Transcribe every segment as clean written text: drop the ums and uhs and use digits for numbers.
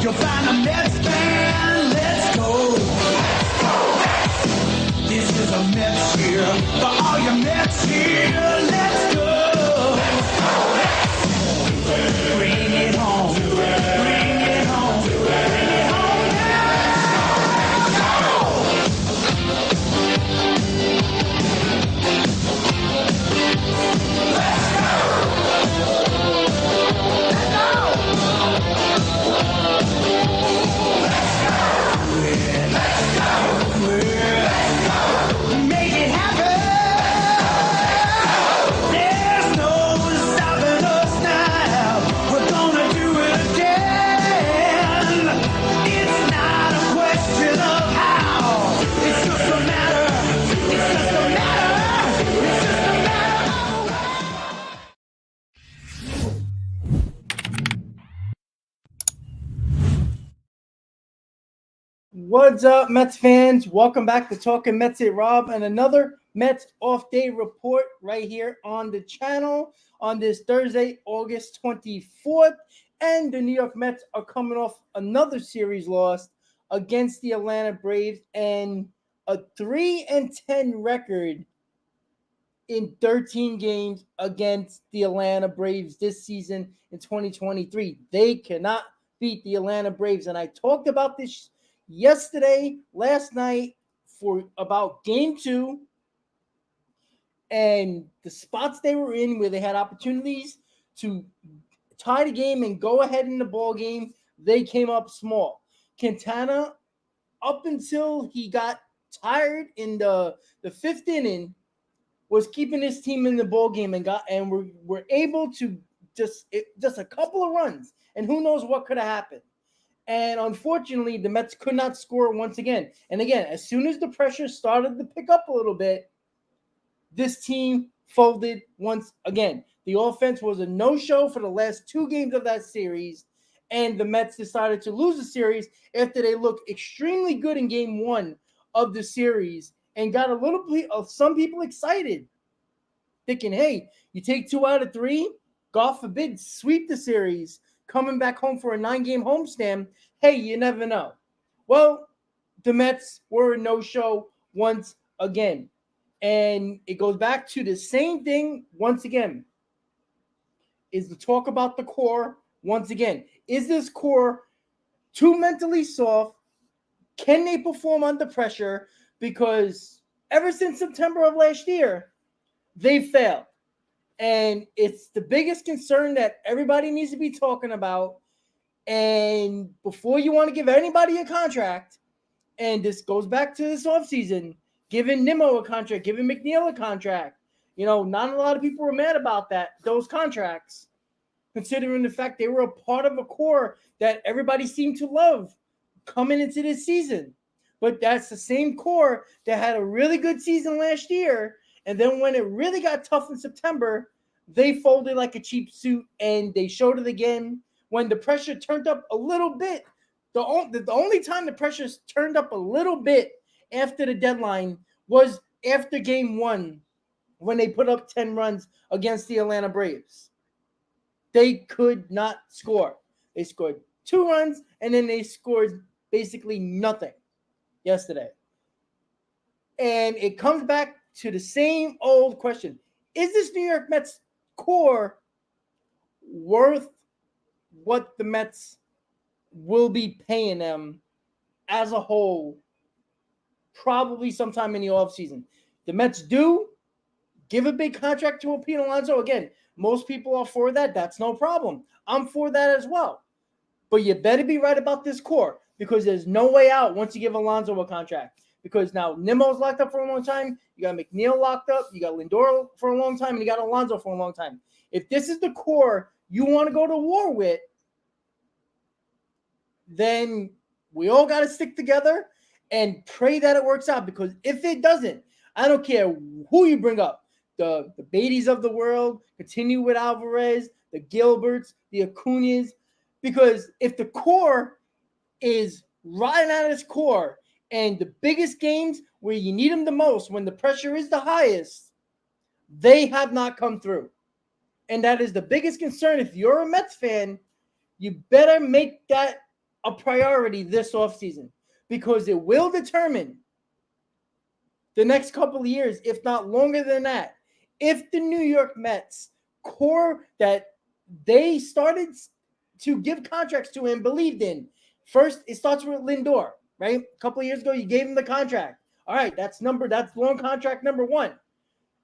You'll find a Mets fan. Let's go. This is a Mets year for all your Mets here. Let's go. Bring it home. Bring it home. Bring it home What's up, Mets fans? Welcome back to Talking Mets with Rob and another Mets off day report right here on the channel on this Thursday, August 24th. And the New York Mets are coming off another series loss against the Atlanta Braves and a 3-10 record in 13 games against the Atlanta Braves this season in 2023. They cannot beat the Atlanta Braves. And I talked about this last night for about game 2 and the spots they were in where they had opportunities to tie the game and go ahead in the ball game. They came up small. Quintana, up until he got tired in the 5th inning, was keeping his team in the ball game and were able to just a couple of runs, and who knows what could have happened. And unfortunately, the Mets could not score once again. And again, as soon as the pressure started to pick up a little bit, this team folded once again. The offense was a no-show for the last 2 games of that series, and the Mets decided to lose the series after they looked extremely good in game 1 of the series and got a little bit of some people excited, thinking, hey, you take 2 out of 3, God forbid, sweep the series, coming back home for a 9-game homestand. Hey, you never know. Well, the Mets were a no-show once again. And it goes back to the same thing once again, is to talk about the core once again. Is this core too mentally soft? Can they perform under pressure? Because ever since September of last year, they failed. And it's the biggest concern that everybody needs to be talking about. And before you want to give anybody a contract, and this goes back to this offseason, giving Nimmo a contract, giving McNeil a contract, not a lot of people were mad about those contracts, considering the fact they were a part of a core that everybody seemed to love coming into this season. But that's the same core that had a really good season last year. And then when it really got tough in September, they folded like a cheap suit, and they showed it again when the pressure turned up a little bit. The only time the pressure turned up a little bit after the deadline was after game 1 when they put up 10 runs against the Atlanta Braves. They could not score. They scored 2 runs, and then they scored basically nothing yesterday. And it comes back to the same old question. Is this New York Mets core worth what the Mets will be paying them as a whole, probably sometime in the offseason? The Mets do Give a big contract to a Pete Alonso. Again, most people are for that. That's no problem. I'm for that as well. But you better be right about this core because there's no way out once you give Alonso a contract. Because now Nimmo's locked up for a long time. You got McNeil locked up. You got Lindor for a long time. And you got Alonso for a long time. If this is the core you want to go to war with, then we all got to stick together and pray that it works out. Because if it doesn't, I don't care who you bring up. The Beatties of the world, continue with Alvarez, the Gilberts, the Acuñas. Because if the core is riding at its core and the biggest games where you need them the most, when the pressure is the highest, they have not come through. And that is the biggest concern. If you're a Mets fan, you better make that a priority this offseason because it will determine the next couple of years, if not longer than that. If the New York Mets core that they started to give contracts to and believed in, first it starts with Lindor, right? A couple of years ago, you gave him the contract. All right, that's long contract number one.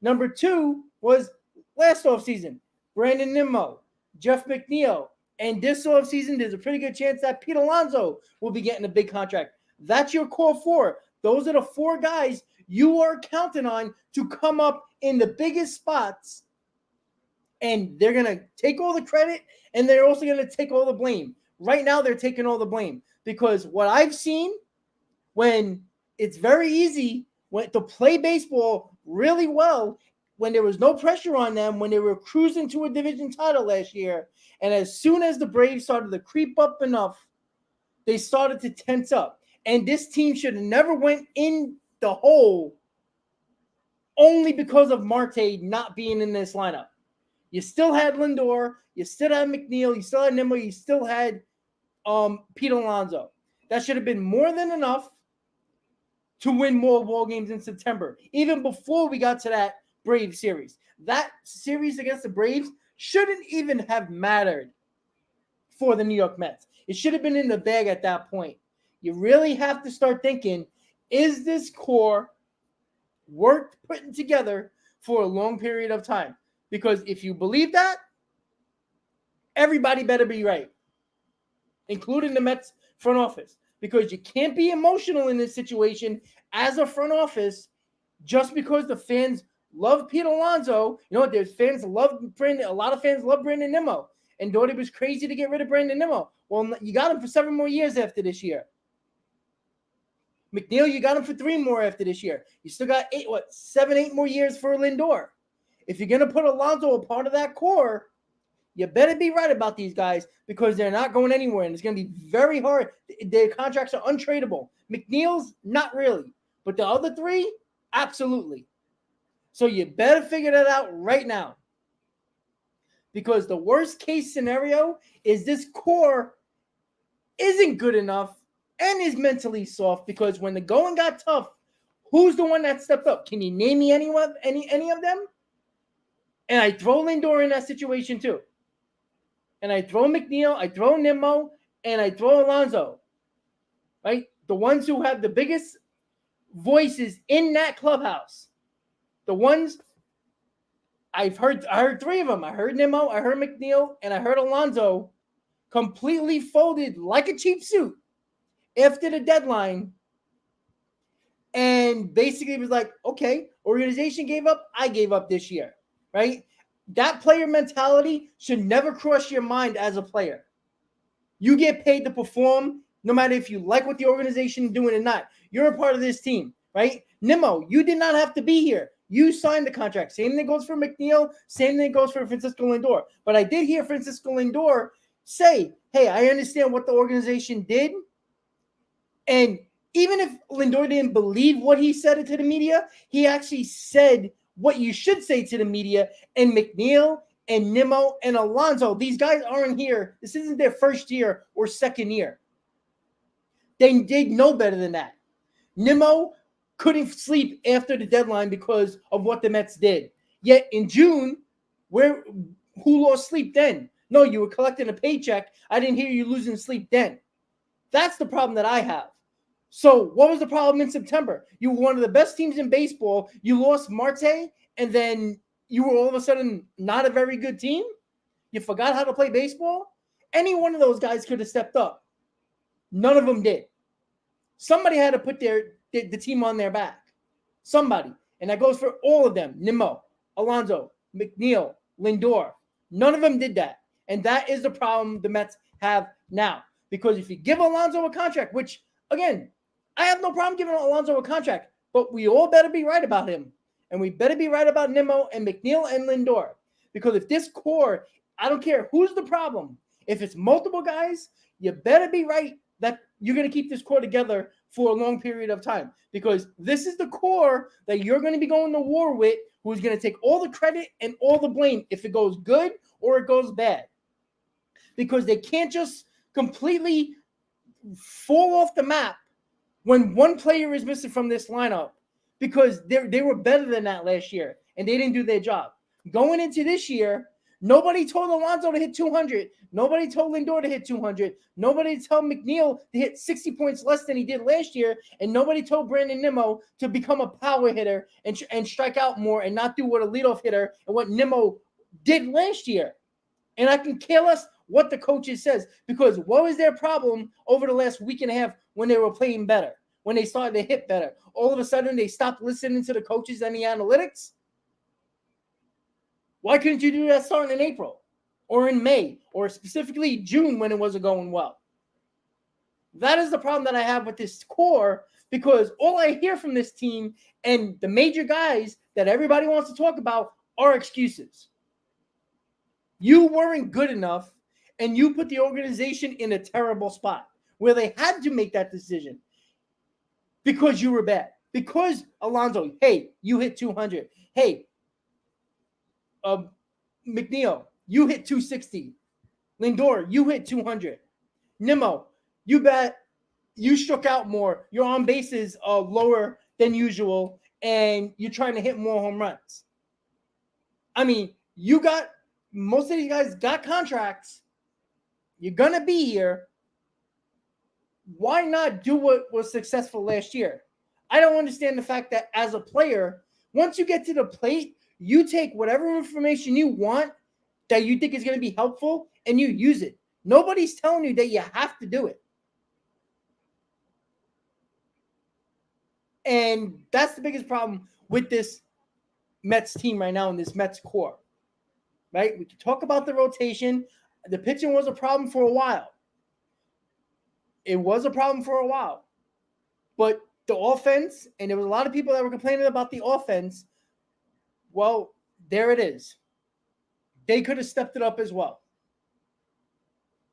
Number two was last offseason, Brandon Nimmo, Jeff McNeil. And this offseason, there's a pretty good chance that Pete Alonso will be getting a big contract. That's your core four. Those are the four guys you are counting on to come up in the biggest spots. And they're going to take all the credit, and they're also going to take all the blame. Right now, they're taking all the blame. Because what I've seen, when it's very easy to play baseball really well, when there was no pressure on them, when they were cruising to a division title last year, and as soon as the Braves started to creep up enough, they started to tense up. And this team should have never went in the hole only because of Marte not being in this lineup. You still had Lindor, you still had McNeil, you still had Nimmo, you still had Pete Alonso. That should have been more than enough to win more ball games in September, even before we got to that Braves series. That series against the Braves shouldn't even have mattered for the New York Mets. It should have been in the bag at that point. You really have to start thinking, is this core worth putting together for a long period of time? Because if you believe that, everybody better be right, including the Mets front office. Because you can't be emotional in this situation as a front office just because the fans love Pete Alonso. You know what? There's fans love Brandon. A lot of fans love Brandon Nimmo and thought it was crazy to get rid of Brandon Nimmo. Well, you got him for 7 more years after this year. McNeil, you got him for 3 more after this year. You still got 7, 8 more years for Lindor. If you're going to put Alonso a part of that core, you better be right about these guys because they're not going anywhere, and it's going to be very hard. Their contracts are untradeable. McNeil's not really, but the other 3, absolutely. So you better figure that out right now because the worst case scenario is this core isn't good enough and is mentally soft because when the going got tough, who's the one that stepped up? Can you name me any of them? And I throw Lindor in that situation too. And I throw McNeil, I throw Nimmo, and I throw Alonso. Right? The ones who have the biggest voices in that clubhouse. The ones I heard 3 of them. I heard Nimmo, I heard McNeil, and I heard Alonso completely folded like a cheap suit after the deadline. And basically was like, okay, organization gave up, I gave up this year. Right? That player mentality should never cross your mind as a player. You get paid to perform no matter if you like what the organization is doing or not. You're a part of this team, right? Nimmo, you did not have to be here. You signed the contract. Same thing goes for McNeil. Same thing goes for Francisco Lindor. But I did hear Francisco Lindor say, hey, I understand what the organization did. And even if Lindor didn't believe what he said to the media, he actually said what you should say to the media. And McNeil and Nimmo and Alonso, these guys aren't here. This isn't their first year or second year. They know better than that. Nimmo couldn't sleep after the deadline because of what the Mets did. Yet in June, who lost sleep then? No, you were collecting a paycheck. I didn't hear you losing sleep then. That's the problem that I have. So what was the problem in September? You were one of the best teams in baseball. You lost Marte and then you were all of a sudden not a very good team? You forgot how to play baseball? Any one of those guys could have stepped up. None of them did. Somebody had to put the team on their back. Somebody. And that goes for all of them. Nimmo, Alonso, McNeil, Lindor. None of them did that. And that is the problem the Mets have now. Because if you give Alonso a contract, which, again, I have no problem giving Alonso a contract, but we all better be right about him. And we better be right about Nimmo and McNeil and Lindor. Because if this core, I don't care who's the problem. If it's multiple guys, you better be right that you're going to keep this core together for a long period of time. Because this is the core that you're going to be going to war with, who's going to take all the credit and all the blame if it goes good or it goes bad. Because they can't just completely fall off the map when one player is missing from this lineup, because they were better than that last year and they didn't do their job. Going into this year, nobody told Alonso to hit 200. Nobody told Lindor to hit 200. Nobody told McNeil to hit 60 points less than he did last year. And nobody told Brandon Nimmo to become a power hitter and strike out more and not do what a leadoff hitter and what Nimmo did last year. And I can care less what the coaches says, because what was their problem over the last week and a half when they were playing better, when they started to hit better? All of a sudden, they stopped listening to the coaches and the analytics. Why couldn't you do that starting in April or in May or specifically June when it wasn't going well? That is the problem that I have with this core, because all I hear from this team and the major guys that everybody wants to talk about are excuses. You weren't good enough, and you put the organization in a terrible spot where they had to make that decision because you were bad. Because Alonso, hey, you hit 200. Hey, McNeil, you hit 260. Lindor, you hit 200. Nimmo, you struck out more. Your on bases are lower than usual, and you're trying to hit more home runs. I mean, most of these guys got contracts. You're going to be here. Why not do what was successful last year? I don't understand the fact that as a player, once you get to the plate, you take whatever information you want that you think is going to be helpful and you use it. Nobody's telling you that you have to do it. And that's the biggest problem with this Mets team right now and this Mets core. Right? We can talk about the rotation. The pitching was a problem for a while. It was a problem for a while. But the offense, and there was a lot of people that were complaining about the offense, well, there it is. They could have stepped it up as well.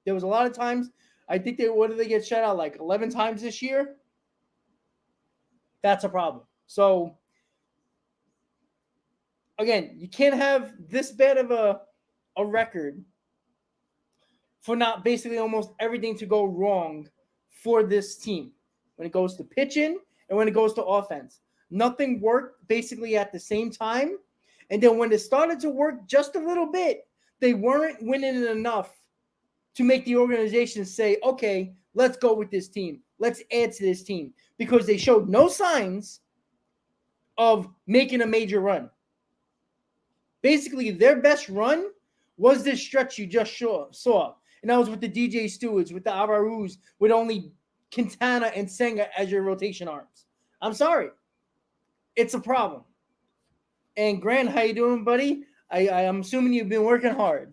There was a lot of times, I think what did they get shut out, like 11 times this year? That's a problem. So, again, you can't have this bad of a record for not basically almost everything to go wrong for this team when it goes to pitching and when it goes to offense. Nothing worked basically at the same time. And then when it started to work just a little bit, they weren't winning enough to make the organization say, okay, let's go with this team. Let's add to this team, because they showed no signs of making a major run. Basically, their best run was this stretch you just saw. And that was with the DJ Stewarts, with the Avarus, with only Quintana and Senga as your rotation arms. I'm sorry. It's a problem. And Grant, how you doing, buddy? I'm assuming you've been working hard.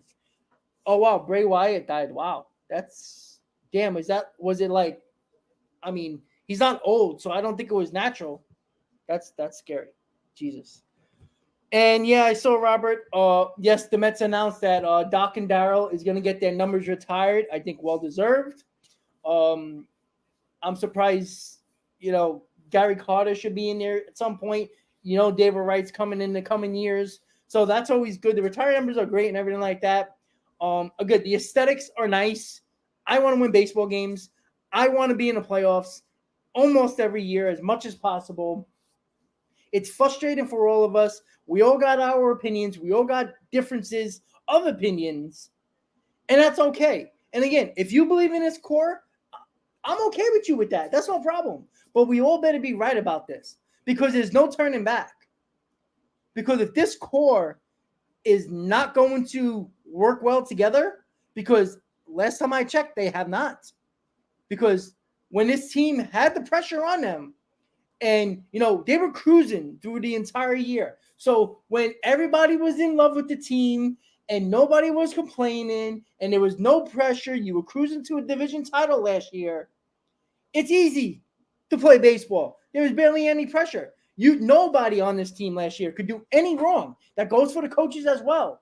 Oh, wow. Bray Wyatt died. Wow. That's – damn. Was it like – I mean, he's not old, so I don't think it was natural. That's scary. Jesus. And, yeah, I saw Robert. Yes, the Mets announced that Doc and Darryl is going to get their numbers retired. I think well-deserved. I'm surprised, Gary Carter should be in there at some point. David Wright's coming in the coming years. So that's always good. The retirement numbers are great and everything like that. Good. The aesthetics are nice. I want to win baseball games. I want to be in the playoffs almost every year as much as possible. It's frustrating for all of us. We all got our opinions. We all got differences of opinions. And that's okay. And again, if you believe in this core, I'm okay with you with that. That's no problem. But we all better be right about this, because there's no turning back. Because if this core is not going to work well together, because last time I checked, they have not. Because when this team had the pressure on them, and they were cruising through the entire year. So when everybody was in love with the team and nobody was complaining and there was no pressure, you were cruising to a division title last year. It's easy to play baseball. There was barely any pressure. Nobody on this team last year could do any wrong. That goes for the coaches as well.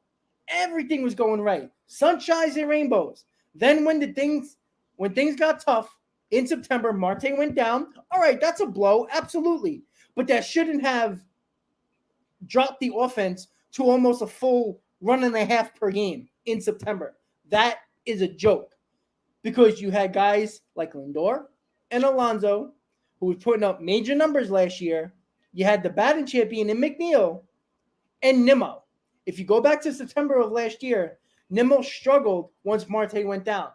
Everything was going right. Sunshines and rainbows. Then when things got tough in September, Marte went down. All right, that's a blow, absolutely. But that shouldn't have dropped the offense to almost a full run and a half per game in September. That is a joke. Because you had guys like Lindor and Alonso, who was putting up major numbers last year. You had the batting champion in McNeil and Nimmo. If you go back to September of last year, Nimmo struggled once Marte went down.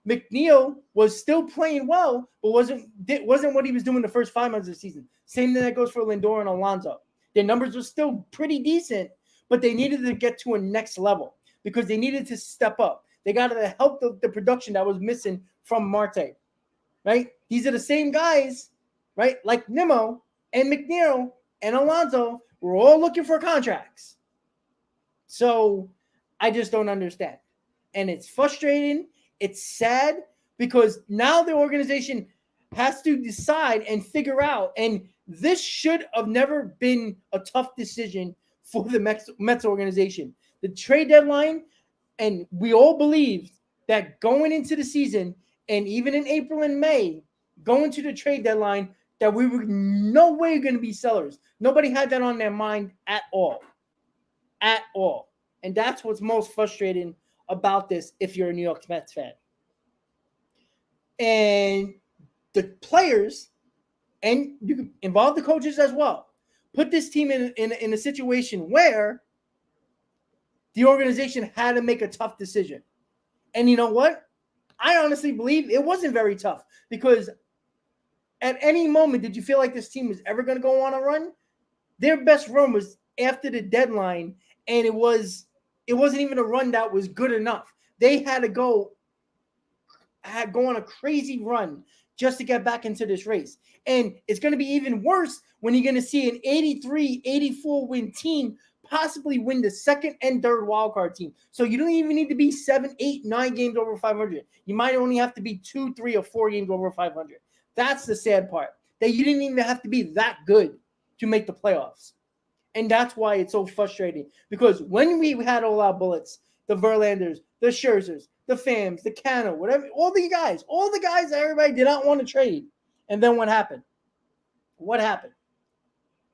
McNeil was still playing well, but wasn't what he was doing the first 5 months of the season. Same thing that goes for Lindor and Alonso. Their numbers were still pretty decent, but they needed to get to a next level because they needed to step up. They got to help the production that was missing from Marte, right? These are the same guys, right? Like Nimmo and McNeil and Alonso were all looking for contracts. So I just don't understand. And it's frustrating. It's sad because now the organization has to decide and figure out, and this should have never been a tough decision for the Mets organization. The trade deadline, and we all believed that going into the season, and even in April and May, going to the trade deadline, that we were no way going to be sellers. Nobody had that on their mind at all. At all. And that's what's most frustrating about this if you're a New York Mets fan. And the players, and you can involve the coaches as well, put this team in a situation where the organization had to make a tough decision. And you know what? I honestly believe it wasn't very tough because at any moment, did you feel like this team was ever going to go on a run? Their best run was after the deadline, and it wasn't even a run that was good enough. They had to go on a crazy run just to get back into this race. And it's going to be even worse when you're going to see an 83, 84 win team possibly win the second and third wildcard team. So you don't even need to be 7, 8, 9 games over 500. You might only have to be 2, 3, or 4 games over 500. That's the sad part, that you didn't even have to be that good to make the playoffs. And that's why it's so frustrating. Because when we had all our bullets, the Verlanders, the Scherzers, the Phams, the Cano, whatever, all the guys that everybody did not want to trade. And then what happened? What happened?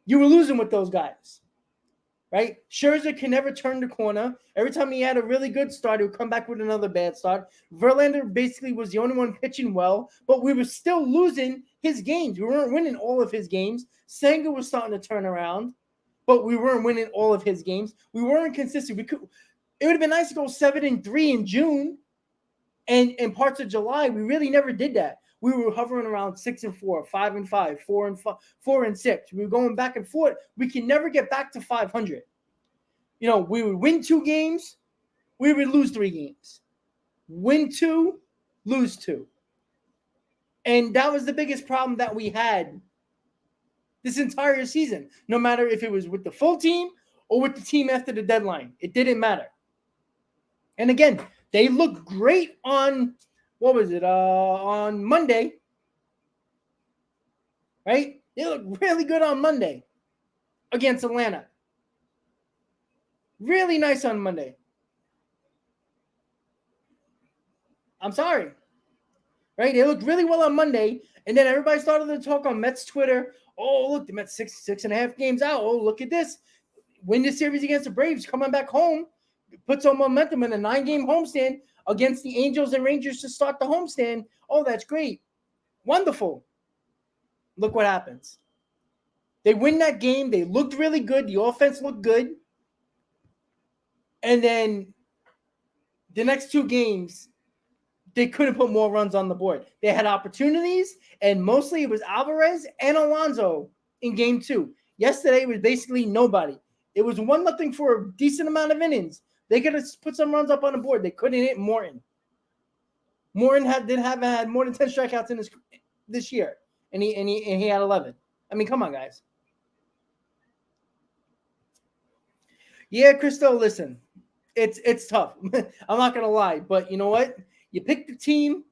You were losing with those guys, right? Scherzer can never turn the corner. Every time he had a really good start, he would come back with another bad start. Verlander basically was the only one pitching well, but we were still losing his games. We weren't winning all of his games. Senga was starting to turn around, but we weren't winning all of his games. We weren't consistent. It would have been nice to go 7-3 in June and in parts of July. We really never did that. We were hovering around 6-4, 5-5, 4-5, 4-6. We were going back and forth. We can never get back to 500. We would win 2 games. We would lose 3 games. Win 2, lose 2. And that was the biggest problem that we had this entire season. No matter if it was with the full team or with the team after the deadline. It didn't matter. And again, they looked great on, on Monday. Right? They looked really good on Monday against Atlanta. Really nice on Monday. I'm sorry. Right? They looked really well on Monday. And then everybody started to talk on Mets Twitter. Oh, look, the Mets 6.5 games out. Oh, look at this. Win the series against the Braves. Coming back home. Put some momentum in a 9-game homestand against the Angels and Rangers to start the homestand. Oh, that's great. Wonderful. Look what happens. They win that game. They looked really good. The offense looked good. And then the next 2 games, they couldn't put more runs on the board. They had opportunities, and mostly it was Alvarez and Alonso in game 2. Yesterday, it was basically nobody. It was 1-0 for a decent amount of innings. They could have put some runs up on the board. They couldn't hit Morton. Morton haven't had more than 10 strikeouts in this year, and he had 11. I mean, come on, guys. Yeah, Christo, listen, it's tough. I'm not gonna lie, but you know what? You pick the team,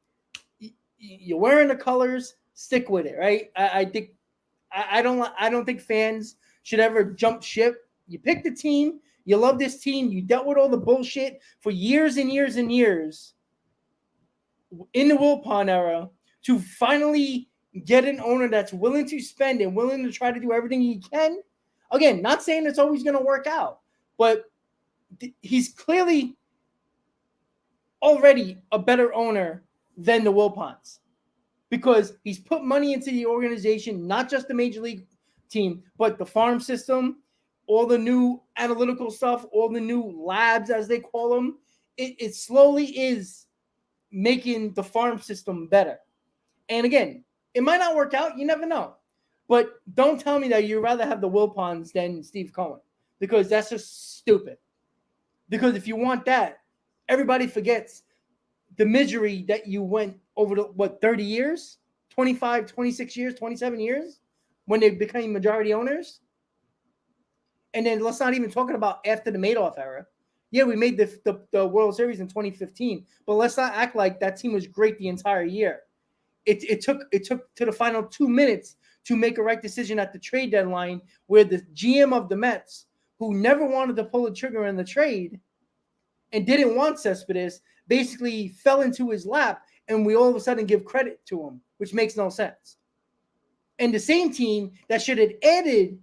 you're wearing the colors, stick with it, right? I don't think fans should ever jump ship. You pick the team, you love this team, you dealt with all the bullshit for years and years and years in the Wilpon era to finally get an owner that's willing to spend and willing to try to do everything he can. Again, not saying it's always going to work out, but he's clearly already a better owner than the Wilpons because he's put money into the organization, not just the major league team, but the farm system, all the new analytical stuff, all the new labs, as they call them. It slowly is making the farm system better. And again, it might not work out. You never know. But don't tell me that you'd rather have the Wilpons than Steve Cohen because that's just stupid. Because if you want that, everybody forgets the misery that you went over the, 30 years, 25, 26 years, 27 years when they became majority owners. And then let's not even talk about after the Madoff era. Yeah, we made the World Series in 2015, but let's not act like that team was great the entire year. It took to the final 2 minutes to make a right decision at the trade deadline where the GM of the Mets, who never wanted to pull the trigger in the trade and didn't want Cespedes, basically fell into his lap, and we all of a sudden give credit to him, which makes no sense. And the same team that should have added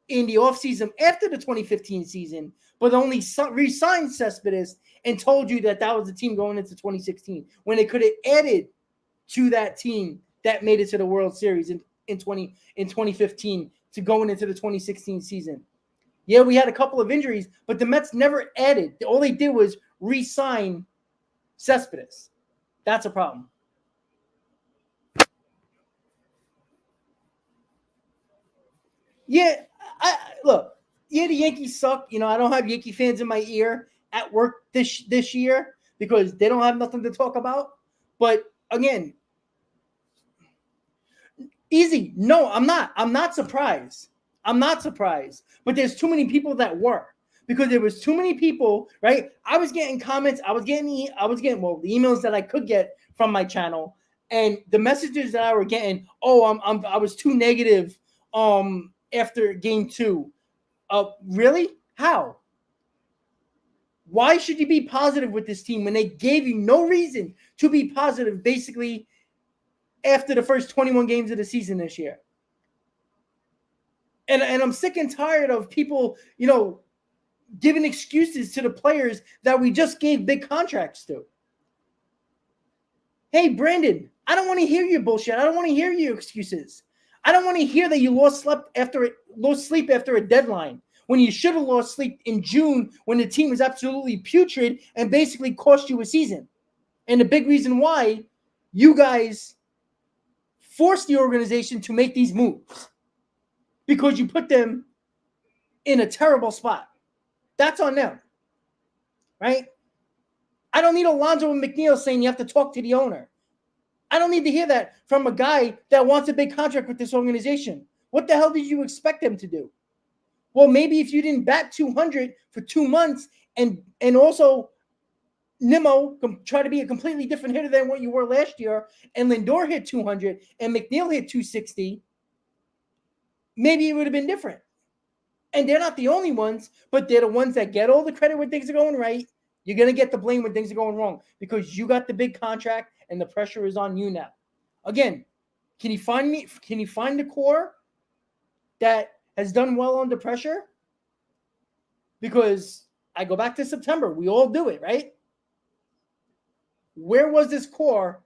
in the offseason after the 2015 season, but only re-signed Cespedes and told you that was the team going into 2016 when they could have added to that team that made it to the World Series in 2015 to going into the 2016 season. Yeah, we had a couple of injuries, but the Mets never added. All they did was re-sign Cespedes. That's a problem. Yeah, look. Yeah, the Yankees suck. You know, I don't have Yankee fans in my ear at work this year because they don't have nothing to talk about. But again, easy. No, I'm not. I'm not surprised. I'm not surprised. But there's too many people that were because there was too many people, right? I was getting comments. I was getting the emails that I could get from my channel, and the messages that I were getting. Oh, I was too negative. After game 2. Really? How? Why should you be positive with this team when they gave you no reason to be positive basically after the first 21 games of the season this year? And I'm sick and tired of people, giving excuses to the players that we just gave big contracts to. Hey, Brandon, I don't want to hear your bullshit. I don't want to hear your excuses. I don't want to hear that you lost sleep after a deadline when you should have lost sleep in June when the team was absolutely putrid and basically cost you a season. And the big reason why you guys forced the organization to make these moves because you put them in a terrible spot. That's on them, right? I don't need Alonso and McNeil saying you have to talk to the owner. I don't need to hear that from a guy that wants a big contract with this organization. What the hell did you expect them to do? Well, maybe if you didn't bat 200 for 2 months and also Nimmo try to be a completely different hitter than what you were last year, and Lindor hit 200 and McNeil hit 260, maybe it would have been different. And they're not the only ones, but they're the ones that get all the credit when things are going right. You're going to get the blame when things are going wrong because you got the big contract and the pressure is on you now. Again, can you find the core that has done well under pressure? Because I go back to September. We all do it, right? Where was this core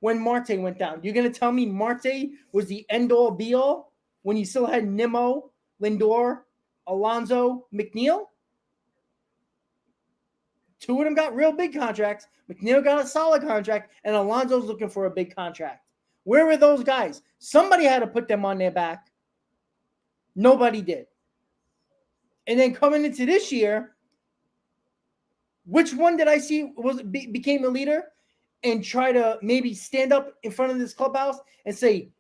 when Marte went down? You're going to tell me Marte was the end-all, be-all when you still had Nimmo, Lindor, Alonso, McNeil? 2 of them got real big contracts. McNeil got a solid contract, and Alonso's looking for a big contract. Where were those guys? Somebody had to put them on their back. Nobody did. And then coming into this year, which one did I see became a leader and try to maybe stand up in front of this clubhouse and say,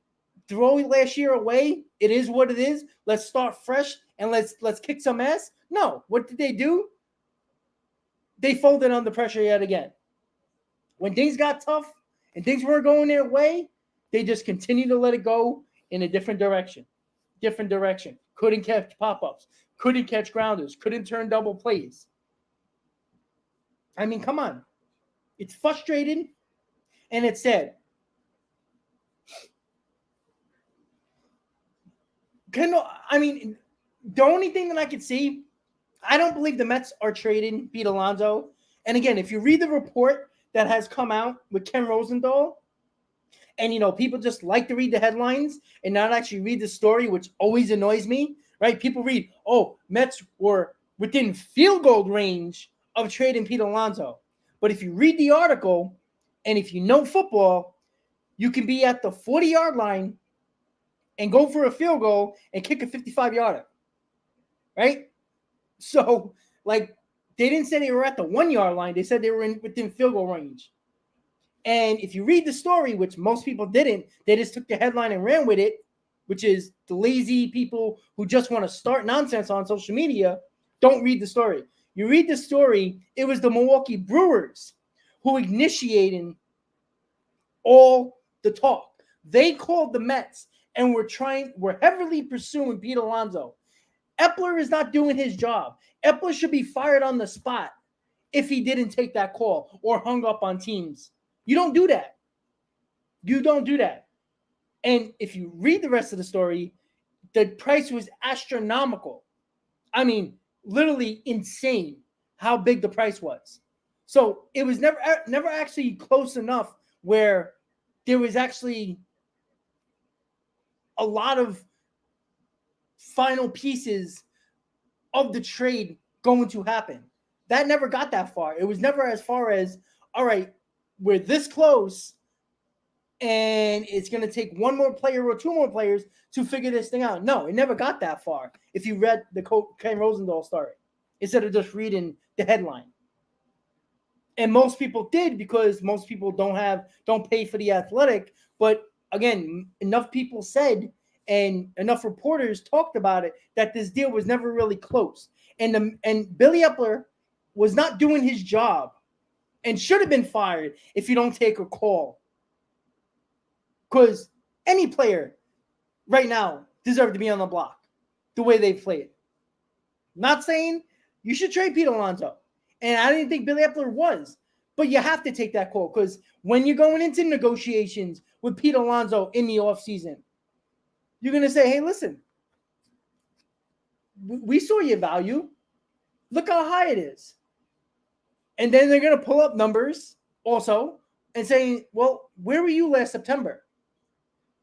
throw last year away. It is what it is. Let's start fresh and let's kick some ass. No, what did they do? They folded under pressure yet again. When things got tough and things weren't going their way, they just continued to let it go in a different direction. Couldn't catch pop-ups. Couldn't catch grounders. Couldn't turn double plays. I mean, come on. It's frustrating and it's sad. I mean, the only thing that I could see, I don't believe the Mets are trading Pete Alonso. And again, if you read the report that has come out with Ken Rosenthal, and people just like to read the headlines and not actually read the story, which always annoys me, right? People read, oh, Mets were within field goal range of trading Pete Alonso. But if you read the article, and if you know football, you can be at the 40-yard line and go for a field goal and kick a 55-yarder, right? So, they didn't say they were at the 1-yard line. They said they were within field goal range. And if you read the story, which most people didn't, they just took the headline and ran with it, which is the lazy people who just want to start nonsense on social media, don't read the story. You read the story, it was the Milwaukee Brewers who initiated all the talk. They called the Mets and were heavily pursuing Pete Alonso. Epler is not doing his job. Epler should be fired on the spot if he didn't take that call or hung up on teams. You don't do that. You don't do that. And if you read the rest of the story, the price was astronomical. I mean, literally insane how big the price was. So it was never actually close enough where there was actually a lot of final pieces of the trade going to happen. That never got that far. It was never as far as, all right, we're this close and it's going to take one more player or two more players to figure this thing out. No, it never got that far if you read the Ken Rosenthal story instead of just reading the headline. And most people did because most people don't pay for the Athletic. But again, enough people said and enough reporters talked about it that this deal was never really close. And Billy Epler was not doing his job and should have been fired if you don't take a call. Because any player right now deserves to be on the block the way they've played. Not saying you should trade Pete Alonso. And I didn't think Billy Epler was. But you have to take that call because when you're going into negotiations with Pete Alonso in the offseason, you're going to say, hey, listen, we saw your value. Look how high it is. And then they're going to pull up numbers also and say, well, where were you last September?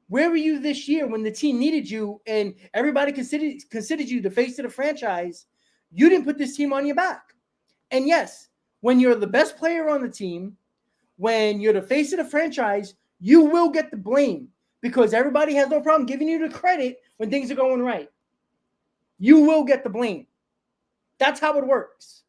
Where were you this year when the team needed you and everybody considered you the face of the franchise? You didn't put this team on your back. And yes, when you're the best player on the team, when you're the face of the franchise, you will get the blame because everybody has no problem giving you the credit when things are going right. You will get the blame. That's how it works.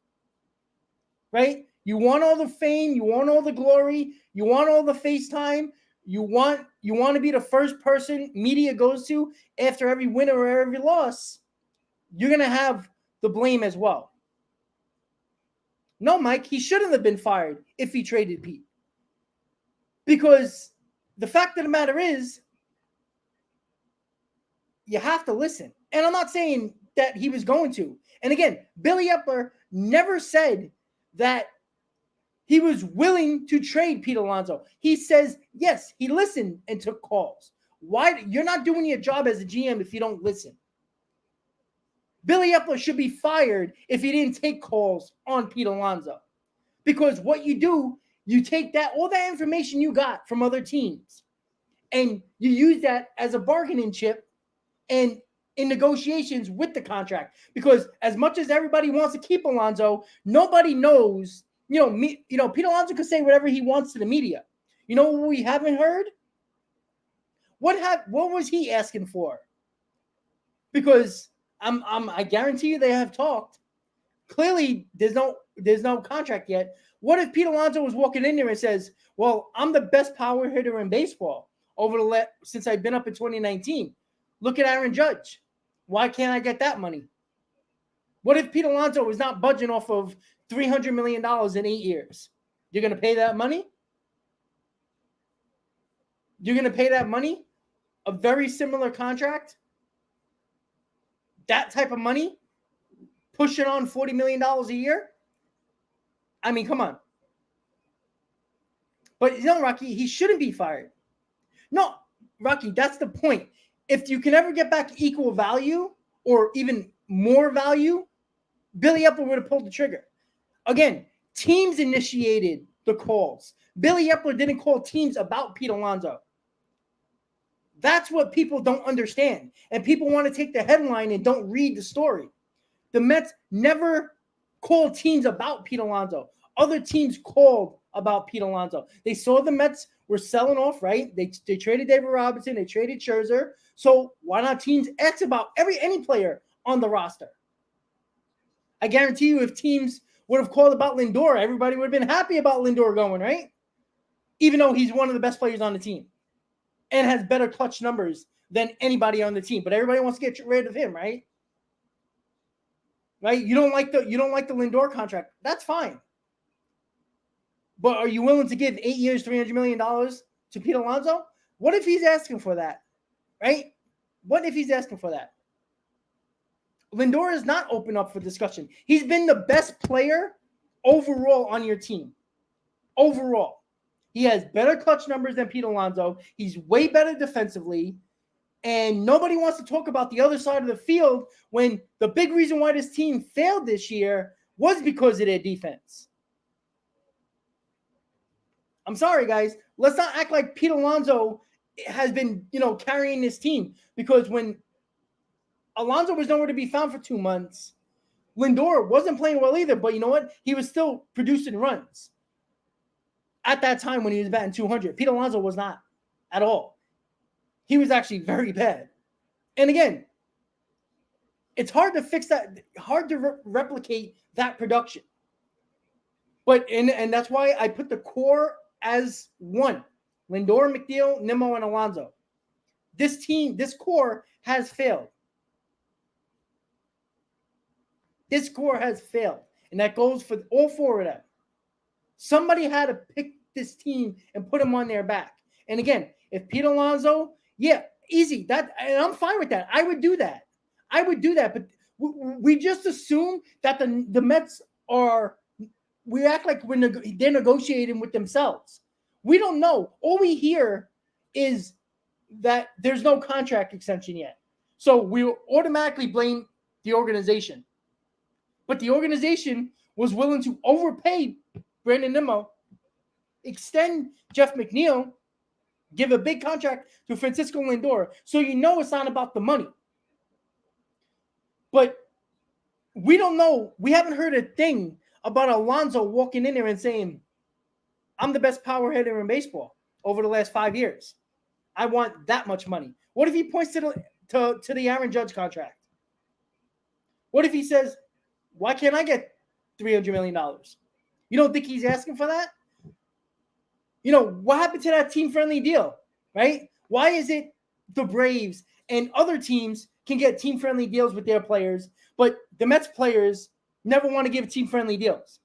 Right? You want all the fame, you want all the glory, you want all the FaceTime, you want to be the first person media goes to after every win or every loss. You're going to have the blame as well. No, Mike, he shouldn't have been fired if he traded Pete. Because the fact of the matter is, you have to listen. And I'm not saying that he was going to. And again, Billy Epler never said that he was willing to trade Pete Alonso. He says, yes, he listened and took calls. Why? You're not doing your job as a GM if you don't listen. Billy Epler should be fired if he didn't take calls on Pete Alonso. Because what you do, you take all that information you got from other teams, and you use that as a bargaining chip and in negotiations with the contract. Because as much as everybody wants to keep Alonso, nobody knows, Pete Alonso could say whatever he wants to the media. You know what we haven't heard? What was he asking for? Because I guarantee you they have talked. Clearly, there's no contract yet. What if Pete Alonso was walking in there and says, "Well, I'm the best power hitter in baseball since I've been up in 2019. Look at Aaron Judge. Why can't I get that money?" What if Pete Alonso is not budging off of $300 million in 8 years? You're going to pay that money? You're going to pay that money? A very similar contract? That type of money? Pushing on $40 million a year? I mean, come on. But Rocky, he shouldn't be fired. No, Rocky, that's the point. If you can ever get back equal value or even more value, Billy Epler would have pulled the trigger. Again, teams initiated the calls. Billy Epler didn't call teams about Pete Alonso. That's what people don't understand. And people want to take the headline and don't read the story. The Mets never called teams about Pete Alonso. Other teams called about Pete Alonso. They saw the Mets were selling off, right? They traded David Robinson. They traded Scherzer. So why not teams ask about any player on the roster? I guarantee you if teams would have called about Lindor, everybody would have been happy about Lindor going, right? Even though he's one of the best players on the team and has better clutch numbers than anybody on the team. But everybody wants to get rid of him, right? Right? You don't like the Lindor contract. That's fine. But are you willing to give 8 years, $300 million to Pete Alonso? What if he's asking for that? Right? What if he's asking for that? Lindor is not open up for discussion. He's been the best player overall on your team. Overall. He has better clutch numbers than Pete Alonso. He's way better defensively. And nobody wants to talk about the other side of the field when the big reason why this team failed this year was because of their defense. I'm sorry, guys. Let's not act like Pete Alonso has been, carrying this team. Because when Alonso was nowhere to be found for 2 months, Lindor wasn't playing well either. But you know what? He was still producing runs at that time when he was batting 200. Pete Alonso was not at all. He was actually very bad. And again, it's hard to fix that, hard to replicate that production. But and that's why I put the core as one. Lindor, McNeil, Nimmo, and Alonso. This team, this core has failed. This core has failed. And that goes for all four of them. Somebody had to pick this team and put them on their back. And again, if Pete Alonso, yeah, easy. And I'm fine with that. I would do that. But we just assume that the Mets are, we act like they're negotiating with themselves. We don't know. All we hear is that there's no contract extension yet. So we automatically blame the organization. But the organization was willing to overpay Brandon Nimmo, extend Jeff McNeil, give a big contract to Francisco Lindor. So it's not about the money. But we don't know. We haven't heard a thing about Alonso walking in there and saying, I'm the best power hitter in baseball over the last 5 years. I want that much money. What if he points to the Aaron Judge contract? What if he says, why can't I get $300 million? You don't think he's asking for that? What happened to that team-friendly deal, right? Why is it the Braves and other teams can get team-friendly deals with their players, but the Mets players never want to give team-friendly deals?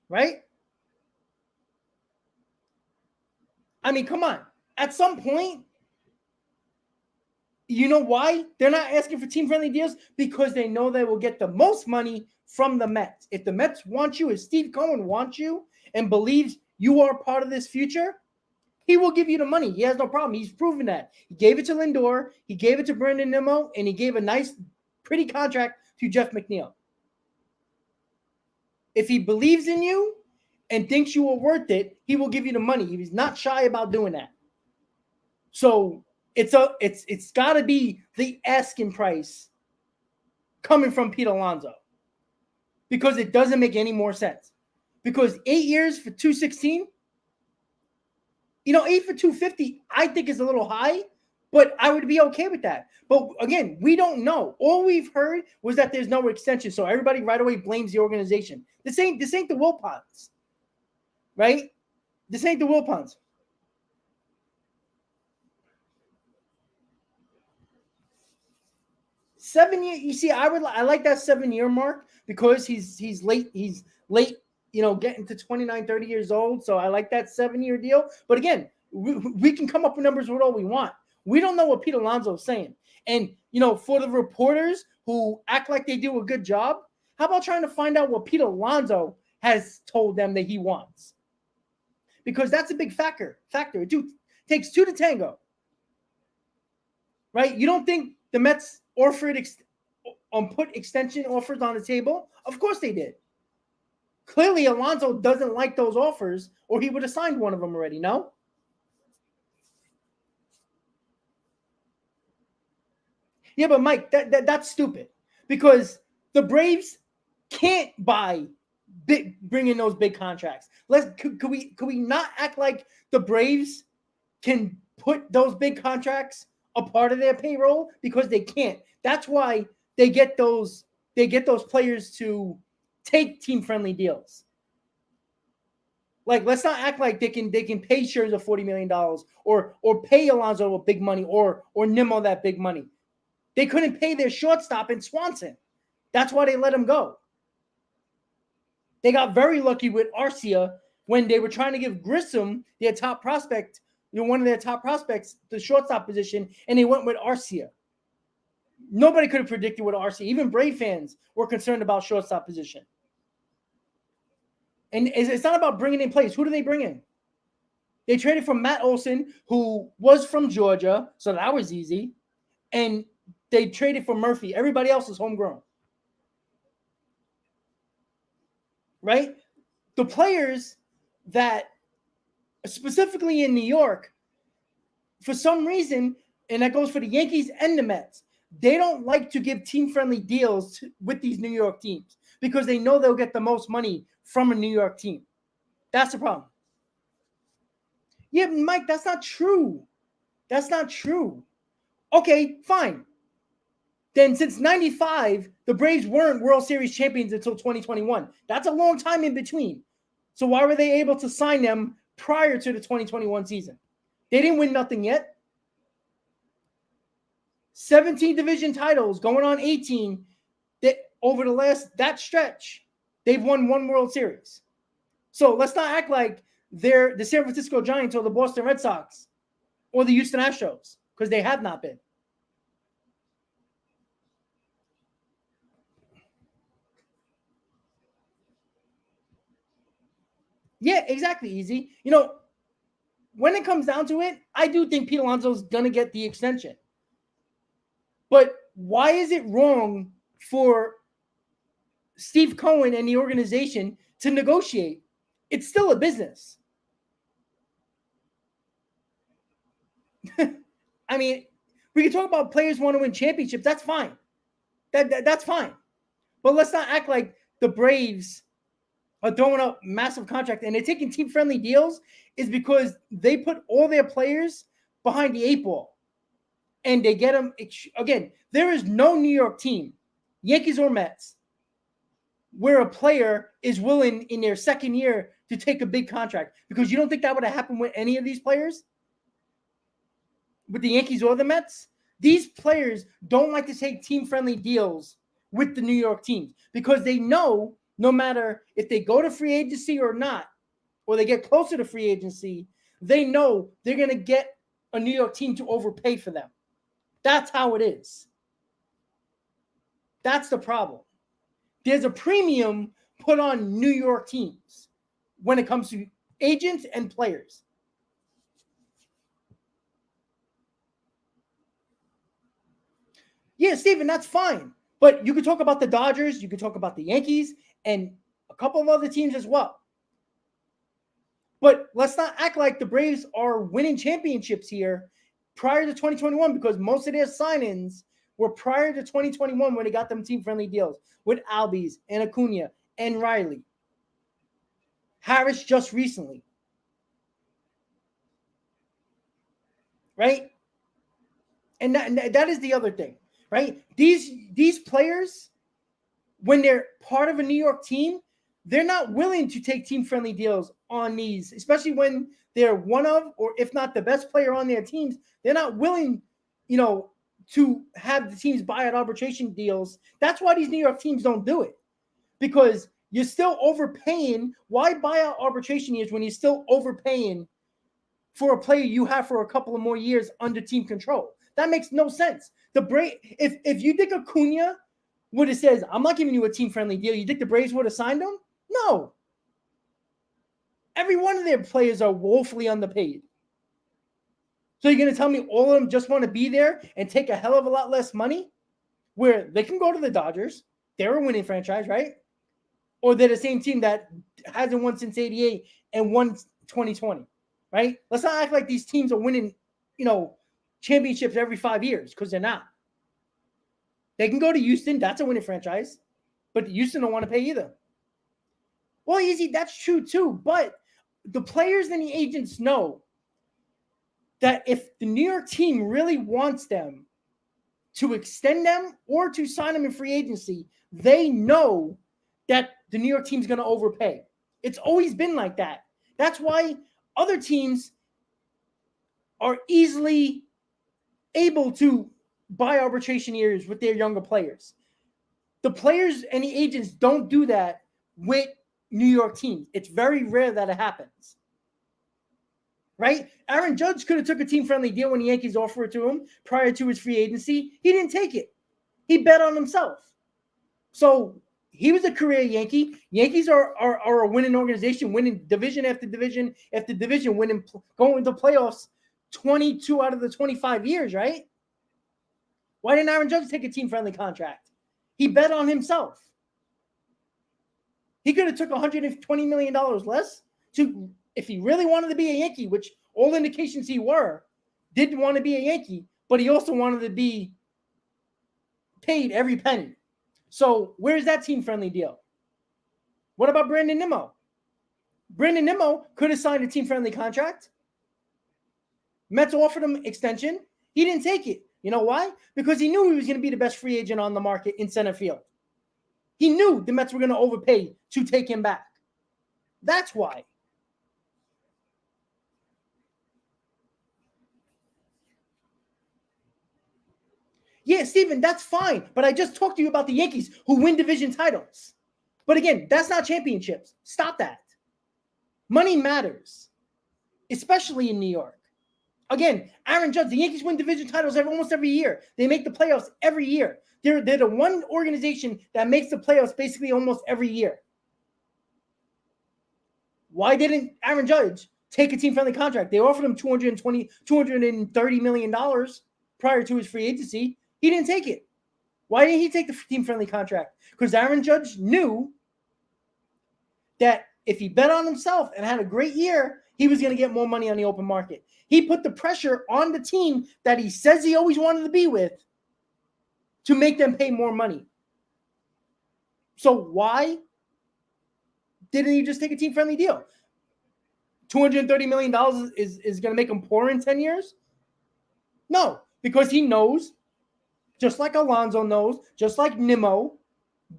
Right? I mean, come on. At some point, you know why they're not asking for team-friendly deals? Because they know they will get the most money from the Mets. If the Mets want you, if Steve Cohen wants you and believes you are part of this future, he will give you the money. He has no problem. He's proven that. He gave it to Lindor, he gave it to Brandon Nimmo, and he gave a nice, pretty contract to Jeff McNeil. If he believes in you and thinks you are worth it, he will give you the money. He's not shy about doing that. So it's got to be the asking price coming from Pete Alonso, because it doesn't make any more sense. Because 8 years for $216, 8 for $250, I think is a little high, But I would be okay with that. But again, we don't know. All we've heard was that there's no extension. So everybody right away blames the organization. This ain't the Wilpons. Right? This ain't the Wilpons. $7 years. You see, I like that 7 year mark because he's late. He's late, getting to 29, 30 years old. So I like that 7 year deal. But again, we can come up with numbers with all we want. We don't know what Pete Alonso is saying. And, for the reporters who act like they do a good job, how about trying to find out what Pete Alonso has told them that he wants? Because that's a big factor. It takes two to tango. Right? You don't think the Mets put extension offers on the table? Of course they did. Clearly, Alonso doesn't like those offers, or he would have signed one of them already, no? Yeah, but Mike, that's stupid because the Braves can't bring in those big contracts. Could we not act like the Braves can put those big contracts a part of their payroll? Because they can't. That's why they get those players to take team-friendly deals. Like, let's not act like they can pay Scherzer $40 million or pay Alonso big money or Nimmo that big money. They couldn't pay their shortstop in Swanson. That's why they let him go. They got very lucky with Arcia when they were trying to give Grissom, their top prospect, one of their top prospects, the shortstop position, and they went with Arcia. Nobody could have predicted what Arcia. Even Brave fans were concerned about shortstop position. And it's not about bringing in players. Who do they bring in? They traded for Matt Olson, who was from Georgia, so that was easy. And they traded for Murphy. Everybody else is homegrown. Right? The players that, specifically in New York, for some reason, and that goes for the Yankees and the Mets, they don't like to give team-friendly deals with these New York teams because they know they'll get the most money from a New York team. That's the problem. Yeah, Mike, that's not true. That's not true. Okay, fine. Then since 95, the Braves weren't World Series champions until 2021. That's a long time in between. So why were they able to sign them prior to the 2021 season? They didn't win nothing yet. 17 division titles, going on 18. Over that stretch, they've won one World Series. So let's not act like they're the San Francisco Giants or the Boston Red Sox or the Houston Astros, because they have not been. Yeah, exactly, Easy. When it comes down to it, I do think Pete Alonso's going to get the extension. But why is it wrong for Steve Cohen and the organization to negotiate? It's still a business. I mean, we can talk about players want to win championships. That's fine. That's fine. But let's not act like the Braves are throwing up massive contracts and they're taking team-friendly deals is because they put all their players behind the eight ball. And they get them. Again, there is no New York team, Yankees or Mets, where a player is willing in their second year to take a big contract. Because you don't think that would have happened with any of these players? With the Yankees or the Mets? These players don't like to take team-friendly deals with the New York teams because they know no matter if they go to free agency or not, or they get closer to free agency, they know they're going to get a New York team to overpay for them. That's how it is. That's the problem. There's a premium put on New York teams when it comes to agents and players. Yeah, Steven, that's fine. But you could talk about the Dodgers, you could talk about the Yankees, and a couple of other teams as well. But let's not act like the Braves are winning championships here prior to 2021 because most of their sign-ins were prior to 2021 when they got them team-friendly deals with Albies and Acuna and Riley. Harris just recently. Right? And that is the other thing, right? These players, when they're part of a New York team, they're not willing to take team-friendly deals on these, especially when they're one of, or if not the best player on their teams. They're not willing, to have the teams buy out arbitration deals. That's why these New York teams don't do it, because you're still overpaying. Why buy out arbitration years when you're still overpaying for a player you have for a couple of more years under team control? That makes no sense. If you think Acuna would have said, I'm not giving you a team-friendly deal, you think the Braves would have signed him? No. Every one of their players are woefully underpaid. So you're going to tell me all of them just want to be there and take a hell of a lot less money, where they can go to the Dodgers? They're a winning franchise, right? Or they're the same team that hasn't won since 88 and won 2020, right? Let's not act like these teams are winning, championships every 5 years, because they're not. They can go to Houston. That's a winning franchise. But Houston don't want to pay either. Well, easy, that's true too. But the players and the agents know that if the New York team really wants them to extend them or to sign them in free agency, they know that the New York team's going to overpay. It's always been like that. That's why other teams are easily able to buy arbitration years with their younger players. The players and the agents don't do that with New York teams. It's very rare that it happens. Right? Aaron Judge could have took a team-friendly deal when the Yankees offered it to him prior to his free agency. He didn't take it. He bet on himself. So he was a career Yankee. Yankees are a winning organization, winning division after division after division, going to playoffs 22 out of the 25 years, right? Why didn't Aaron Judge take a team-friendly contract? He bet on himself. He could have took $120 million less if he really wanted to be a Yankee, which all indications he didn't want to be a Yankee, but he also wanted to be paid every penny. So where's that team-friendly deal? What about Brandon Nimmo? Brandon Nimmo could have signed a team-friendly contract. Mets offered him extension. He didn't take it. You know why? Because he knew he was going to be the best free agent on the market in center field. He knew the Mets were going to overpay to take him back. That's why. Yeah, Steven, that's fine. But I just talked to you about the Yankees who win division titles. But again, that's not championships. Stop that. Money matters, especially in New York. Again, Aaron Judge, the Yankees win division titles almost every year. They make the playoffs every year. They're the one organization that makes the playoffs basically almost every year. Why didn't Aaron Judge take a team-friendly contract? They offered him $230 million prior to his free agency. He didn't take it. Why didn't he take the team-friendly contract? Because Aaron Judge knew that if he bet on himself and had a great year, he was going to get more money on the open market. He put the pressure on the team that he says he always wanted to be with to make them pay more money. So why didn't he just take a team-friendly deal? $230 million is going to make him poor in 10 years? No, because he knows, just like Alonso knows, just like Nimmo,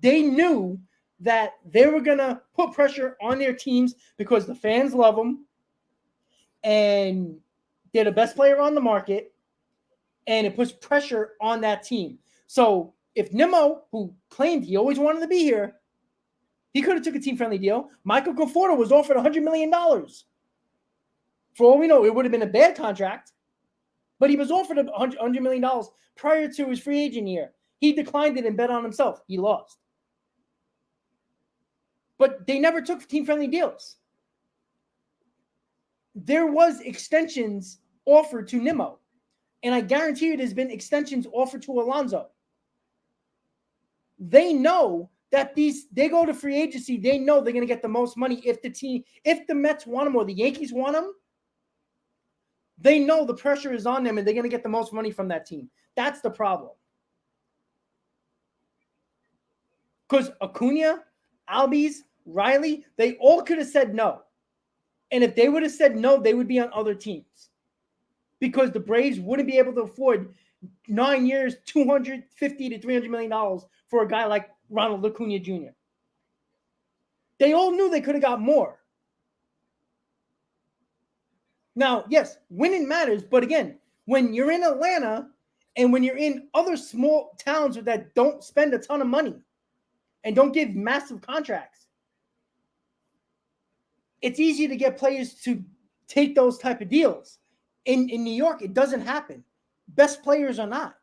they knew that they were going to put pressure on their teams because the fans love them and they're the best player on the market, and it puts pressure on that team. So if Nimmo, who claimed he always wanted to be here, he could have took a team-friendly deal. Michael Conforto was offered $100 million. For all we know, it would have been a bad contract, but he was offered $100 million prior to his free agent year. He declined it and bet on himself. He lost. But they never took team-friendly deals. There was extensions offered to Nimmo, and I guarantee you there's been extensions offered to Alonso. They know that they go to free agency, they know they're going to get the most money if the Mets want them or the Yankees want them. They know the pressure is on them and they're going to get the most money from that team. That's the problem. Because Acuna, Albies, Riley, they all could have said no. And if they would have said no, they would be on other teams. Because the Braves wouldn't be able to afford 9 years, $250 to $300 million for a guy like Ronald Acuna Jr. They all knew they could have got more. Now, yes, winning matters, but again, when you're in Atlanta and when you're in other small towns that don't spend a ton of money and don't give massive contracts, it's easy to get players to take those type of deals. In New York, it doesn't happen. Best players are not,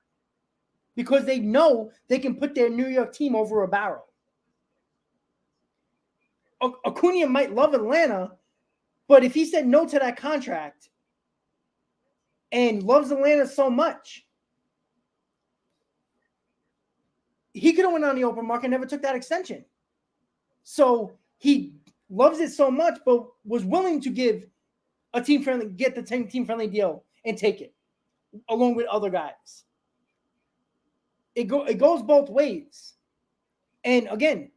because they know they can put their New York team over a barrel. Acuna might love Atlanta, but if he said no to that contract and loves Atlanta so much, he could have went on the open market and never took that extension. So he loves it so much, but was willing to get the team-friendly deal and take it, along with other guys. It goes both ways. And again,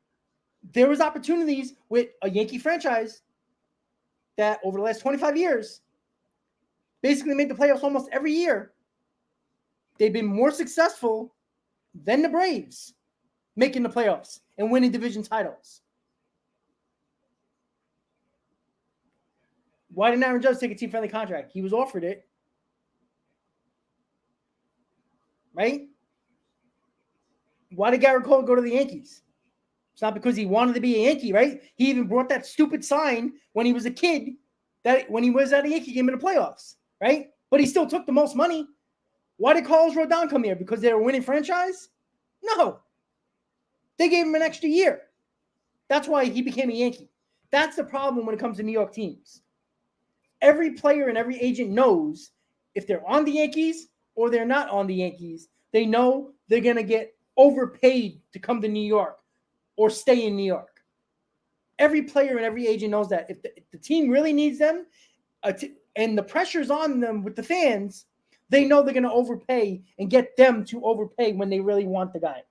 there was opportunities with a Yankee franchise that over the last 25 years basically made the playoffs almost every year. They've been more successful than the Braves making the playoffs and winning division titles. Why didn't Aaron Judge take a team-friendly contract? He was offered it. Right? Why did Garrett Cole go to the Yankees? It's not because he wanted to be a Yankee, right? He even brought that stupid sign when he was a kid, that when he was at a Yankee game in the playoffs, right? But he still took the most money. Why did Carlos Rodon come here? Because they were a winning franchise? No. They gave him an extra year. That's why he became a Yankee. That's the problem when it comes to New York teams. Every player and every agent knows if they're on the Yankees or they're not on the Yankees, they know they're going to get overpaid to come to New York or stay in New York. Every player and every agent knows that. If the team really needs them and the pressure's on them with the fans, they know they're going to overpay and get them to overpay when they really want the guy.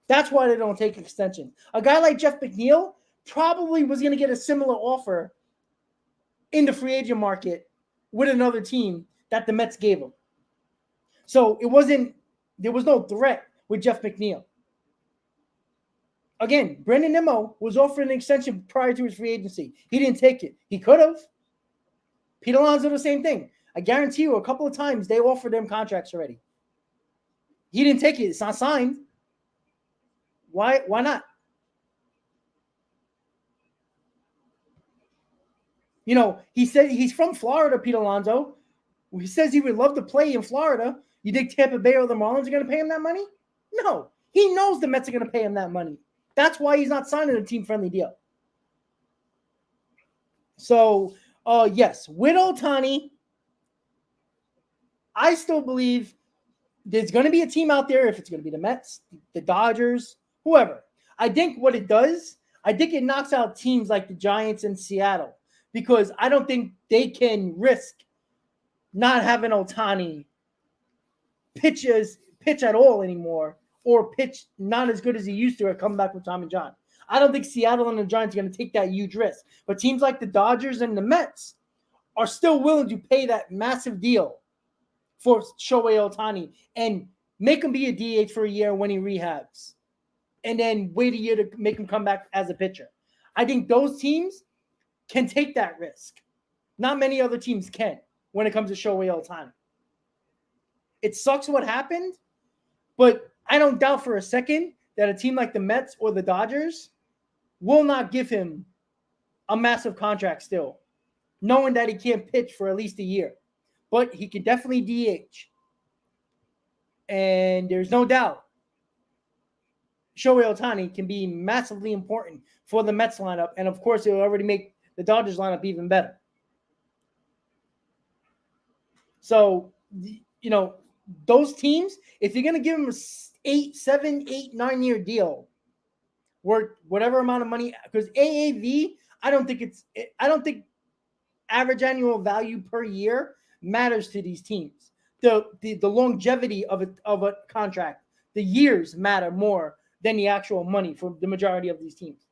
That's why they don't take an extension. A guy like Jeff McNeil probably was going to get a similar offer in the free agent market with another team that the Mets gave him. So there was no threat with Jeff McNeil. Again, Brandon Nimmo was offered an extension prior to his free agency. He didn't take it. He could have. Pete Alonso, the same thing. I guarantee you a couple of times they offered him contracts already. He didn't take it. It's not signed. Why not? You know, he said he's from Florida, Pete Alonso. He says he would love to play in Florida. You think Tampa Bay or the Marlins are going to pay him that money? No. He knows the Mets are going to pay him that money. That's why he's not signing a team-friendly deal. So, yes, with Ohtani, I still believe there's going to be a team out there, if it's going to be the Mets, the Dodgers, whoever. I think what it does, I think it knocks out teams like the Giants and Seattle, because I don't think they can risk not having Ohtani pitch at all anymore, or pitch not as good as he used to at coming back with Tommy John. I don't think Seattle and the Giants are going to take that huge risk. But teams like the Dodgers and the Mets are still willing to pay that massive deal for Shohei Ohtani and make him be a DH for a year when he rehabs, and then wait a year to make him come back as a pitcher. I think those teams can take that risk. Not many other teams can when it comes to Shohei Ohtani. It sucks what happened, but I don't doubt for a second that a team like the Mets or the Dodgers will not give him a massive contract still, knowing that he can't pitch for at least a year. But he can definitely DH. And there's no doubt Shohei Ohtani can be massively important for the Mets lineup. And, of course, it will already make the Dodgers lineup even better. So, you know, those teams, if you're going to give them a 7, 8, 9-year deal worth whatever amount of money, because AAV, I don't think average annual value per year matters to these teams. The longevity of a contract, the years matter more than the actual money for the majority of these teams.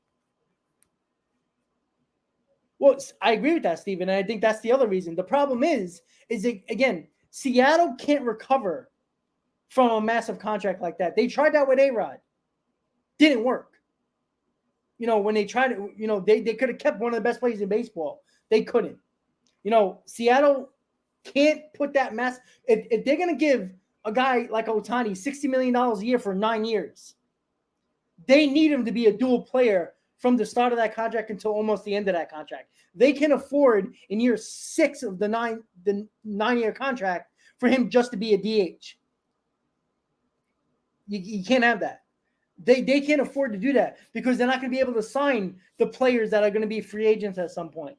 Well, I agree with that, Steven, and I think that's the other reason. The problem is that, again, Seattle can't recover from a massive contract like that. They tried that with A-Rod. Didn't work. When they tried it, they could have kept one of the best players in baseball. They couldn't. Seattle can't put that mass. If they're going to give a guy like Ohtani $60 million a year for 9 years, they need him to be a dual player from the start of that contract until almost the end of that contract. They can afford in year 6 of the 9-year contract for him just to be a DH. You can't have that. They can't afford to do that because they're not going to be able to sign the players that are going to be free agents at some point.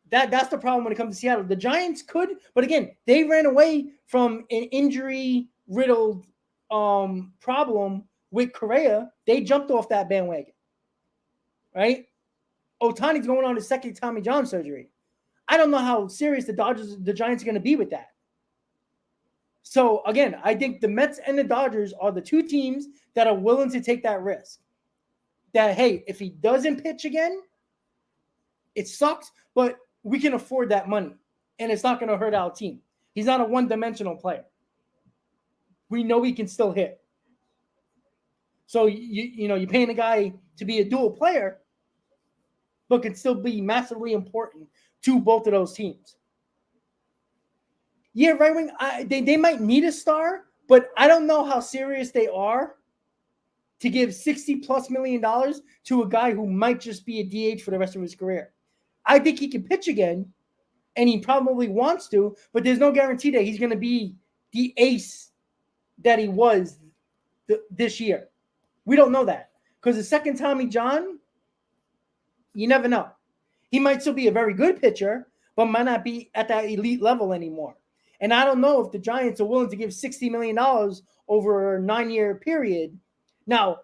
That's the problem when it comes to Seattle. The Giants could, but again, they ran away from an injury-riddled problem with Correa. They jumped off that bandwagon, right? Ohtani's going on his second Tommy John surgery. I don't know how serious the Giants are going to be with that. So, again, I think the Mets and the Dodgers are the two teams that are willing to take that risk. That, hey, if he doesn't pitch again, it sucks, but we can afford that money, and it's not going to hurt our team. He's not a one-dimensional player. We know he can still hit. So, you're paying a guy to be a dual player, but can still be massively important to both of those teams. Yeah, right wing, they might need a star, but I don't know how serious they are to give $60+ million to a guy who might just be a DH for the rest of his career. I think he can pitch again, and he probably wants to, but there's no guarantee that he's going to be the ace that he was this year. We don't know that because the second Tommy John, you never know. He might still be a very good pitcher, but might not be at that elite level anymore. And I don't know if the Giants are willing to give $60 million over a 9-year period. Now,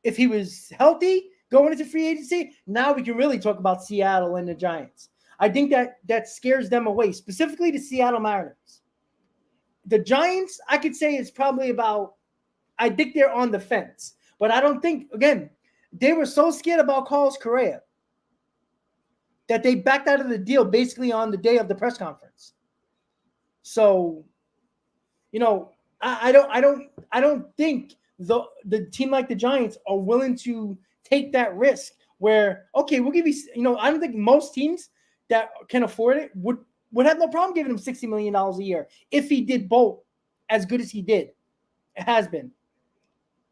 if he was healthy going into free agency, now we can really talk about Seattle and the Giants. I think that scares them away, specifically the Seattle Mariners. The Giants, I could say it's probably about, I think they're on the fence. But I don't think, again, they were so scared about Carlos Correa that they backed out of the deal basically on the day of the press conference. So, I don't think the team like the Giants are willing to take that risk where, okay, we'll give you, I don't think most teams that can afford it would have no problem giving him $60 million a year if he did both as good as he did. It has been.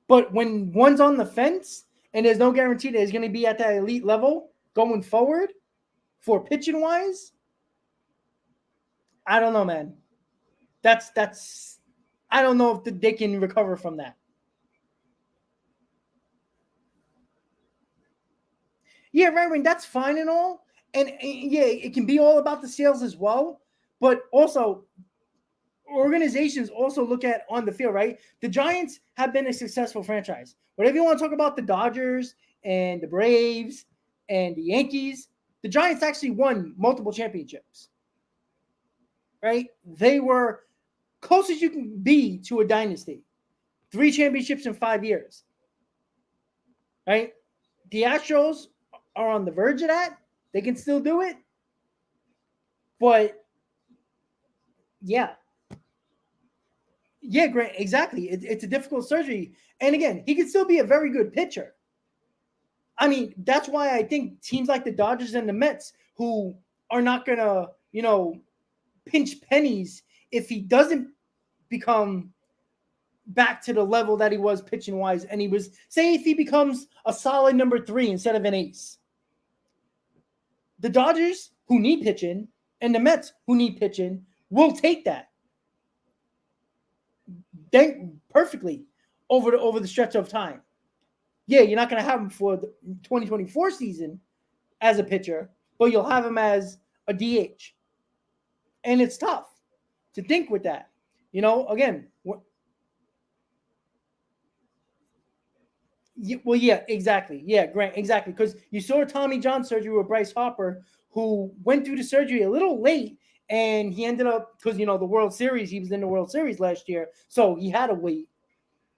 But when one's on the fence and there's no guarantee that he's going to be at that elite level going forward for pitching wise, I don't know, man. That's I don't know if they can recover from that. Yeah, right, Wayne, that's fine and all. And yeah, it can be all about the sales as well. But also, organizations also look at on the field, right? The Giants have been a successful franchise. Whatever you want to talk about the Dodgers and the Braves and the Yankees, the Giants actually won multiple championships, right? They were close as you can be to a dynasty. 3 championships in 5 years, right? The Astros are on the verge of that. They can still do it. But, yeah. Yeah, Grant, exactly. It's a difficult surgery. And again, he can still be a very good pitcher. I mean, that's why I think teams like the Dodgers and the Mets, who are not going to, pinch pennies if he doesn't become back to the level that he was pitching wise. And he was, say, if he becomes a solid number 3 instead of an ace. The Dodgers, who need pitching, and the Mets, who need pitching, will take that. Perfectly over the stretch of time. Yeah, you're not going to have him for the 2024 season as a pitcher, but you'll have him as a DH. And it's tough to think with that. Again. Well, yeah, exactly. Yeah, Grant, exactly. Because you saw Tommy John surgery with Bryce Harper, who went through the surgery a little late, and he ended up, because, the World Series, he was in the World Series last year, so he had to wait.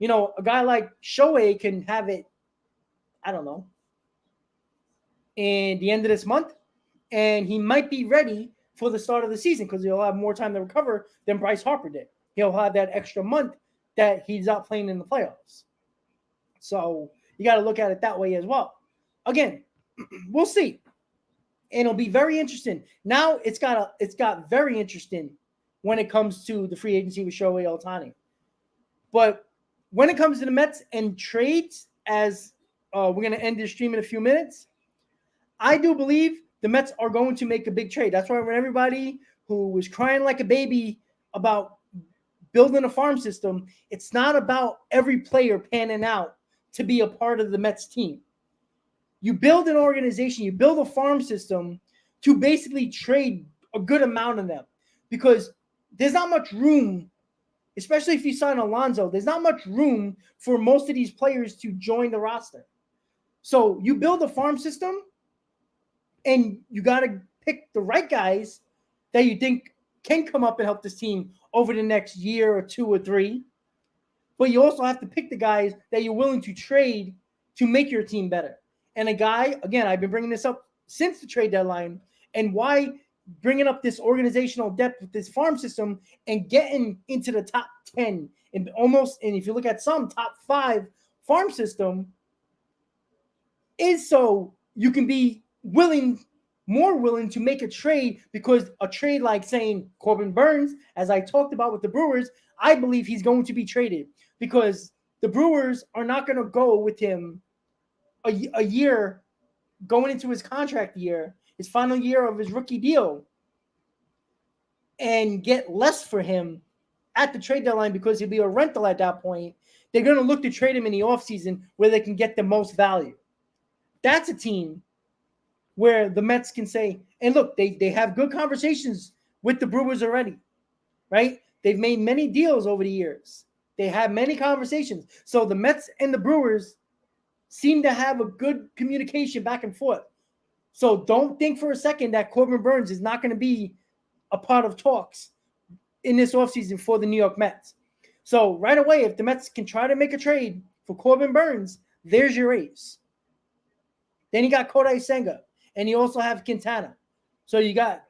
A guy like Shohei can have it, I don't know, in the end of this month, and he might be ready for the start of the season because he'll have more time to recover than Bryce Harper did. he'll have that extra month that he's not playing in the playoffs. So you got to look at it that way as well. Again, we'll see, and it'll be very interesting. Now it's got very interesting when it comes to the free agency with Shohei Ohtani. But when it comes to the Mets and trades, as we're going to end this stream in a few minutes, I do believe the Mets are going to make a big trade. That's why when everybody who was crying like a baby about building a farm system, it's not about every player panning out to be a part of the Mets team. You build an organization, you build a farm system to basically trade a good amount of them, because there's not much room, especially if you sign Alonso, there's not much room for most of these players to join the roster. So you build a farm system, and you got to pick the right guys that you think can come up and help this team over the next year or 2 or 3. But you also have to pick the guys that you're willing to trade to make your team better. And a guy, again, I've been bringing this up since the trade deadline, and why bringing up this organizational depth with this farm system and getting into the top 10 and if you look at some top 5 farm system, is so you can be more willing to make a trade, because a trade like saying Corbin Burns, as I talked about with the Brewers, I believe he's going to be traded, because the Brewers are not going to go with him a year going into his contract year, his final year of his rookie deal, and get less for him at the trade deadline, because he'll be a rental at that point. They're going to look to trade him in the offseason where they can get the most value. That's a team where the Mets can say, and look, they have good conversations with the Brewers already, right? They've made many deals over the years. They have many conversations. So the Mets and the Brewers seem to have a good communication back and forth. So don't think for a second that Corbin Burns is not going to be a part of talks in this offseason for the New York Mets. So right away, if the Mets can try to make a trade for Corbin Burns, there's your ace. Then you got Kodai Senga, and you also have Quintana. So you got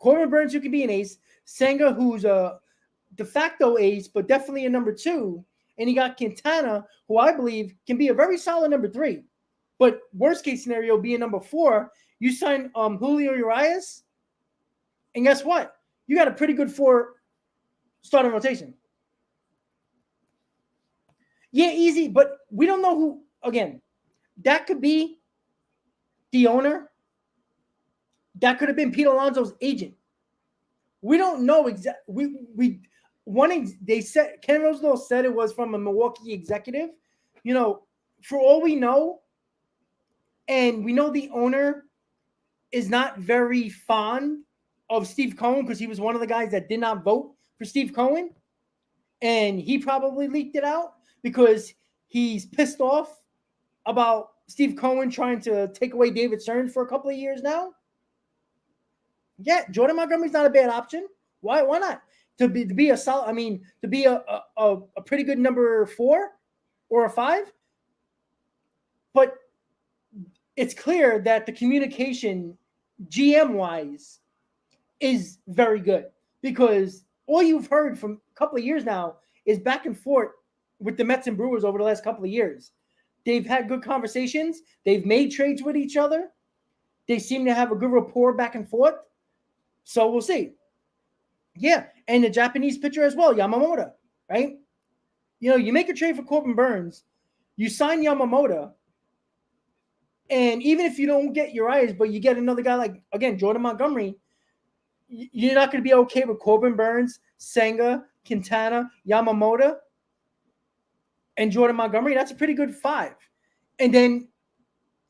Corbin Burns, who can be an ace, Senga, who's a de facto ace, but definitely a number 2, and you got Quintana, who I believe can be a very solid number 3. But worst case scenario, be a number 4. You sign Julio Urias, and guess what? You got a pretty good 4 starting rotation. Yeah, easy, but we don't know who. Again, that could be the owner. That could have been Pete Alonso's agent. We don't know exactly. They said Ken Rosenthal said it was from a Milwaukee executive. You know, for all we know, and we know the owner is not very fond of Steve Cohen, because he was one of the guys that did not vote for Steve Cohen, and he probably leaked it out because he's pissed off about Steve Cohen trying to take away David Stearns for a couple of years now. Yeah, Jordan Montgomery's not a bad option. Why not? To be a solid, I mean, to be a pretty good number 4 or a 5. But it's clear that the communication GM wise is very good, because all you've heard from a couple of years now is back and forth with the Mets and Brewers over the last couple of years. They've had good conversations. They've made trades with each other. They seem to have a good rapport back and forth. So we'll see. Yeah, and the Japanese pitcher as well, Yamamoto, right? You know, you make a trade for Corbin Burns, you sign Yamamoto, and even if you don't get Urias, but you get another guy like, again, Jordan Montgomery, you're not going to be okay with Corbin Burns, Senga, Quintana, Yamamoto, and Jordan Montgomery. That's a pretty good 5. And then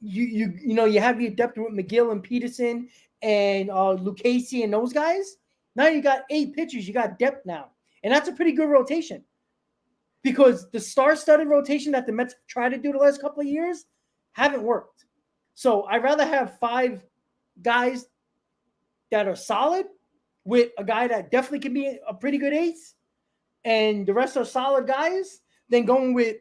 you have your depth with McGill and Peterson and Lucchesi and those guys. Now you got 8 pitchers. You got depth now. And that's a pretty good rotation, because the star-studded rotation that the Mets tried to do the last couple of years haven't worked. So I'd rather have 5 guys that are solid with a guy that definitely can be a pretty good ace, and the rest are solid guys, than going with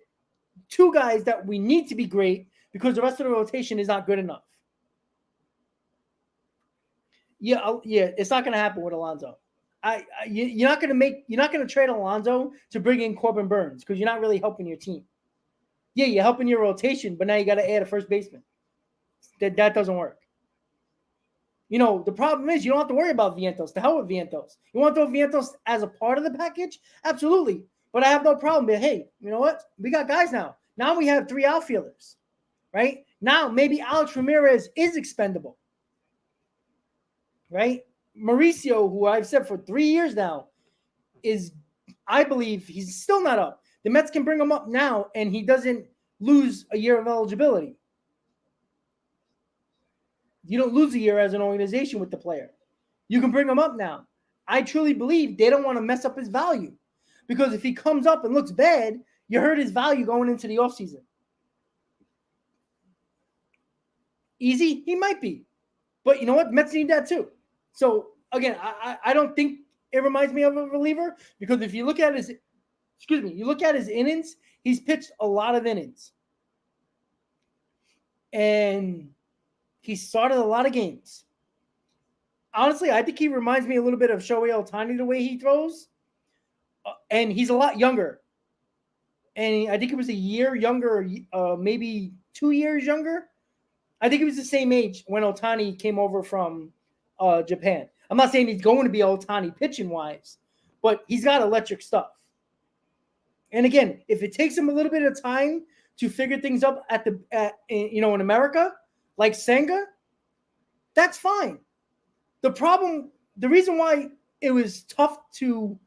2 guys that we need to be great because the rest of the rotation is not good enough. Yeah, it's not going to happen with Alonso. You're not going to trade Alonso to bring in Corbin Burns because you're not really helping your team. Yeah, you're helping your rotation, but now you got to add a first baseman. That doesn't work. The problem is you don't have to worry about Vientos. To hell with Vientos. You want to throw Vientos as a part of the package? Absolutely. But I have no problem. But hey, you know what? We got guys now. Now we have 3 outfielders, right? Now maybe Alex Ramirez is expendable, right? Mauricio, who I've said for 3 years now, I believe he's still not up. The Mets can bring him up now, and he doesn't lose a year of eligibility. You don't lose a year as an organization with the player. You can bring him up now. I truly believe they don't want to mess up his value because if he comes up and looks bad, you hurt his value going into the offseason. Easy? He might be. But you know what? Mets need that too. So, again, I don't think it reminds me of a reliever because if you look at his innings, he's pitched a lot of innings. And he started a lot of games. Honestly, I think he reminds me a little bit of Shohei Ohtani the way he throws. And he's a lot younger. And I think it was a year younger, maybe 2 years younger. I think he was the same age when Ohtani came over from Japan. I'm not saying he's going to be Ohtani pitching-wise, but he's got electric stuff. And again, if it takes him a little bit of time to figure things up in America, like Senga, that's fine. The reason why it was tough to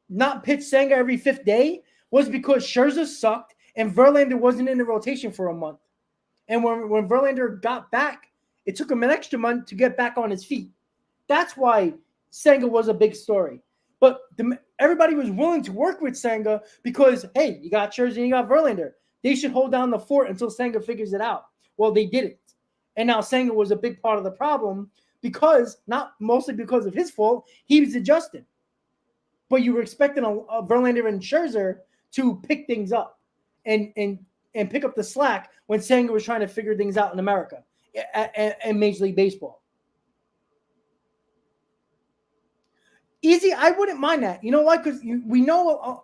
not pitch Senga every 5th day was because Scherzer sucked and Verlander wasn't in the rotation for a month. And when Verlander got back, it took him an extra month to get back on his feet. That's why Senga was a big story. But everybody was willing to work with Senga because, hey, you got Scherzer and you got Verlander. They should hold down the fort until Senga figures it out. Well, they didn't. And now Senga was a big part of the problem because, not mostly because of his fault, he was adjusting. But you were expecting a Verlander and Scherzer to pick things up and pick up the slack when Senga was trying to figure things out in America and Major League Baseball. Easy, I wouldn't mind that. You know why? Because we know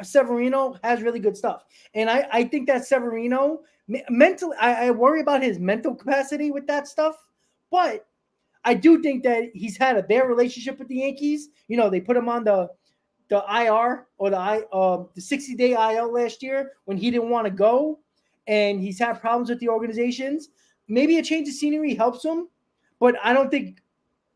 Severino has really good stuff. And I think that Severino, mentally, I worry about his mental capacity with that stuff. But I do think that he's had a bad relationship with the Yankees. They put him on the IR or the 60-day IL last year when he didn't want to go. And he's had problems with the organizations. Maybe a change of scenery helps him. But I don't think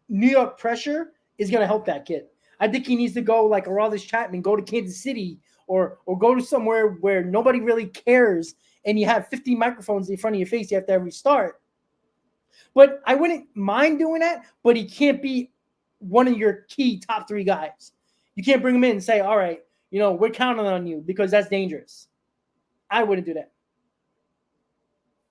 New York pressure is going to help that kid. I think he needs to go like Aroldis Chapman, go to Kansas City or go to somewhere where nobody really cares and you have 50 microphones in front of your face you have to every start. But I wouldn't mind doing that, but he can't be one of your key top 3 guys. You can't bring him in and say, all right, we're counting on you because that's dangerous. I wouldn't do that.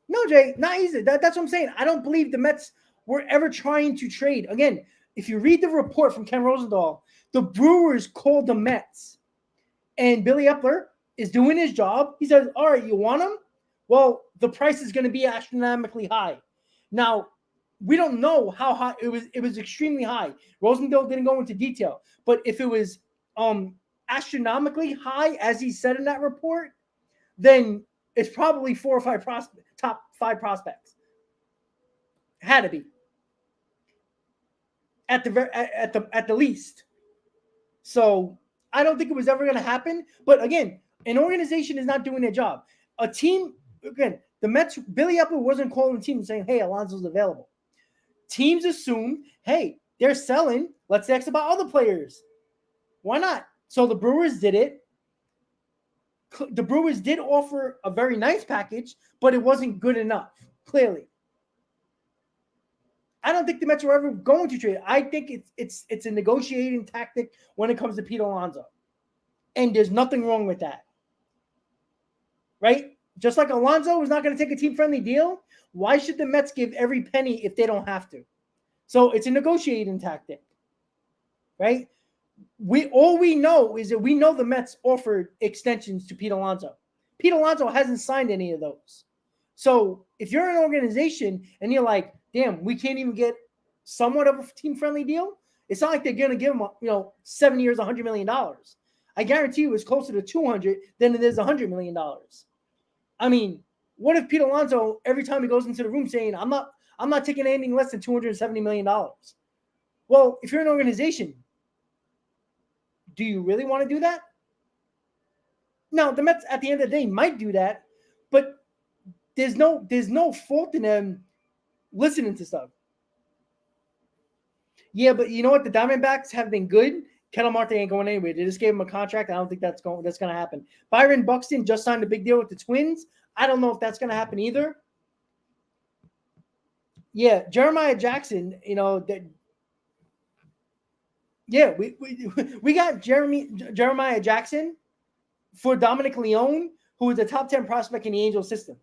No, Jay, not easy. That's what I'm saying. I don't believe the Mets were ever trying to trade. Again, if you read the report from Ken Rosenthal, the Brewers called the Mets. And Billy Epler is doing his job. He says, all right, you want him? Well, the price is going to be astronomically high. Now, we don't know how high it was. It was extremely high. Rosenthal didn't go into detail. But if it was astronomically high, as he said in that report, then it's probably 4 or 5 top 5 prospects. Had to be. At the least. So I don't think it was ever going to happen. But again, an organization is not doing their job. A team, again, the Mets, Billy Epler wasn't calling the team and saying, hey, Alonso's available. Teams assume, hey, they're selling. Let's ask about other players. Why not? So the Brewers did it. The Brewers did offer a very nice package, but it wasn't good enough, clearly. I don't think the Mets were ever going to trade. I think it's a negotiating tactic when it comes to Pete Alonso. And there's nothing wrong with that. Right? Just like Alonso is not going to take a team-friendly deal, why should the Mets give every penny if they don't have to? So it's a negotiating tactic. Right? All we know is that we know the Mets offered extensions to Pete Alonso. Pete Alonso hasn't signed any of those. So if you're an organization and you're like, damn, we can't even get somewhat of a team-friendly deal, It's not like they're going to give him, 7 years, $100 million. I guarantee you it's closer to 200 than it is $100 million. I mean, what if Pete Alonso, every time he goes into the room saying, I'm not taking anything less than $270 million? Well, if you're an organization, do you really want to do that? Now, the Mets at the end of the day might do that, but there's no fault in them listening to stuff. Yeah, but you know what? The Diamondbacks have been good. Ketel Marte ain't going anywhere. They just gave him a contract. I don't think that's going to happen. Byron Buxton just signed a big deal with the Twins. I don't know if that's going to happen either. Yeah, Jeremiah Jackson, we got Jeremiah Jackson for Dominic Leone, who is a top 10 prospect in the Angels system.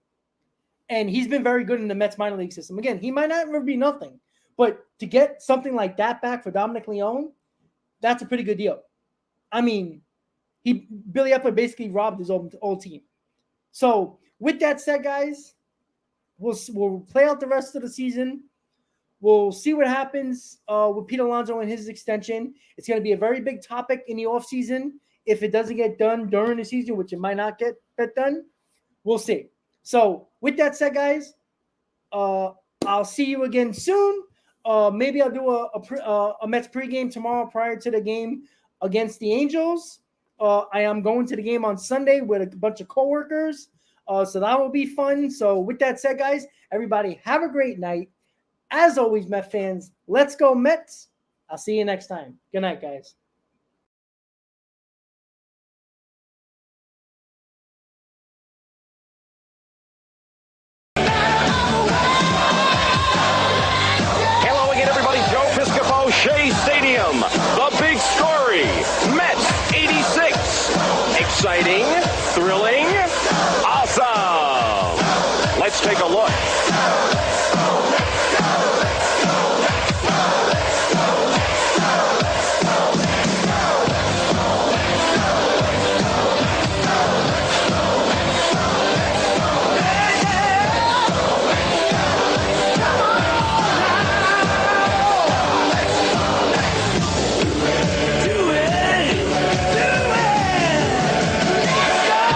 And he's been very good in the Mets minor league system. Again, he might not ever be nothing, but to get something like that back for Dominic Leone, that's a pretty good deal. I mean, Billy Epler basically robbed his old team. So with that said, guys, we'll play out the rest of the season. We'll see what happens with Pete Alonso and his extension. It's going to be a very big topic in the offseason. If it doesn't get done during the season, which it might not get done, we'll see. So with that said, guys, I'll see you again soon. Maybe I'll do a Mets pregame tomorrow prior to the game against the Angels. I am going to the game on Sunday with a bunch of coworkers, so that will be fun. So with that said, guys, everybody have a great night. As always, Met fans, let's go Mets. I'll see you next time. Good night, guys.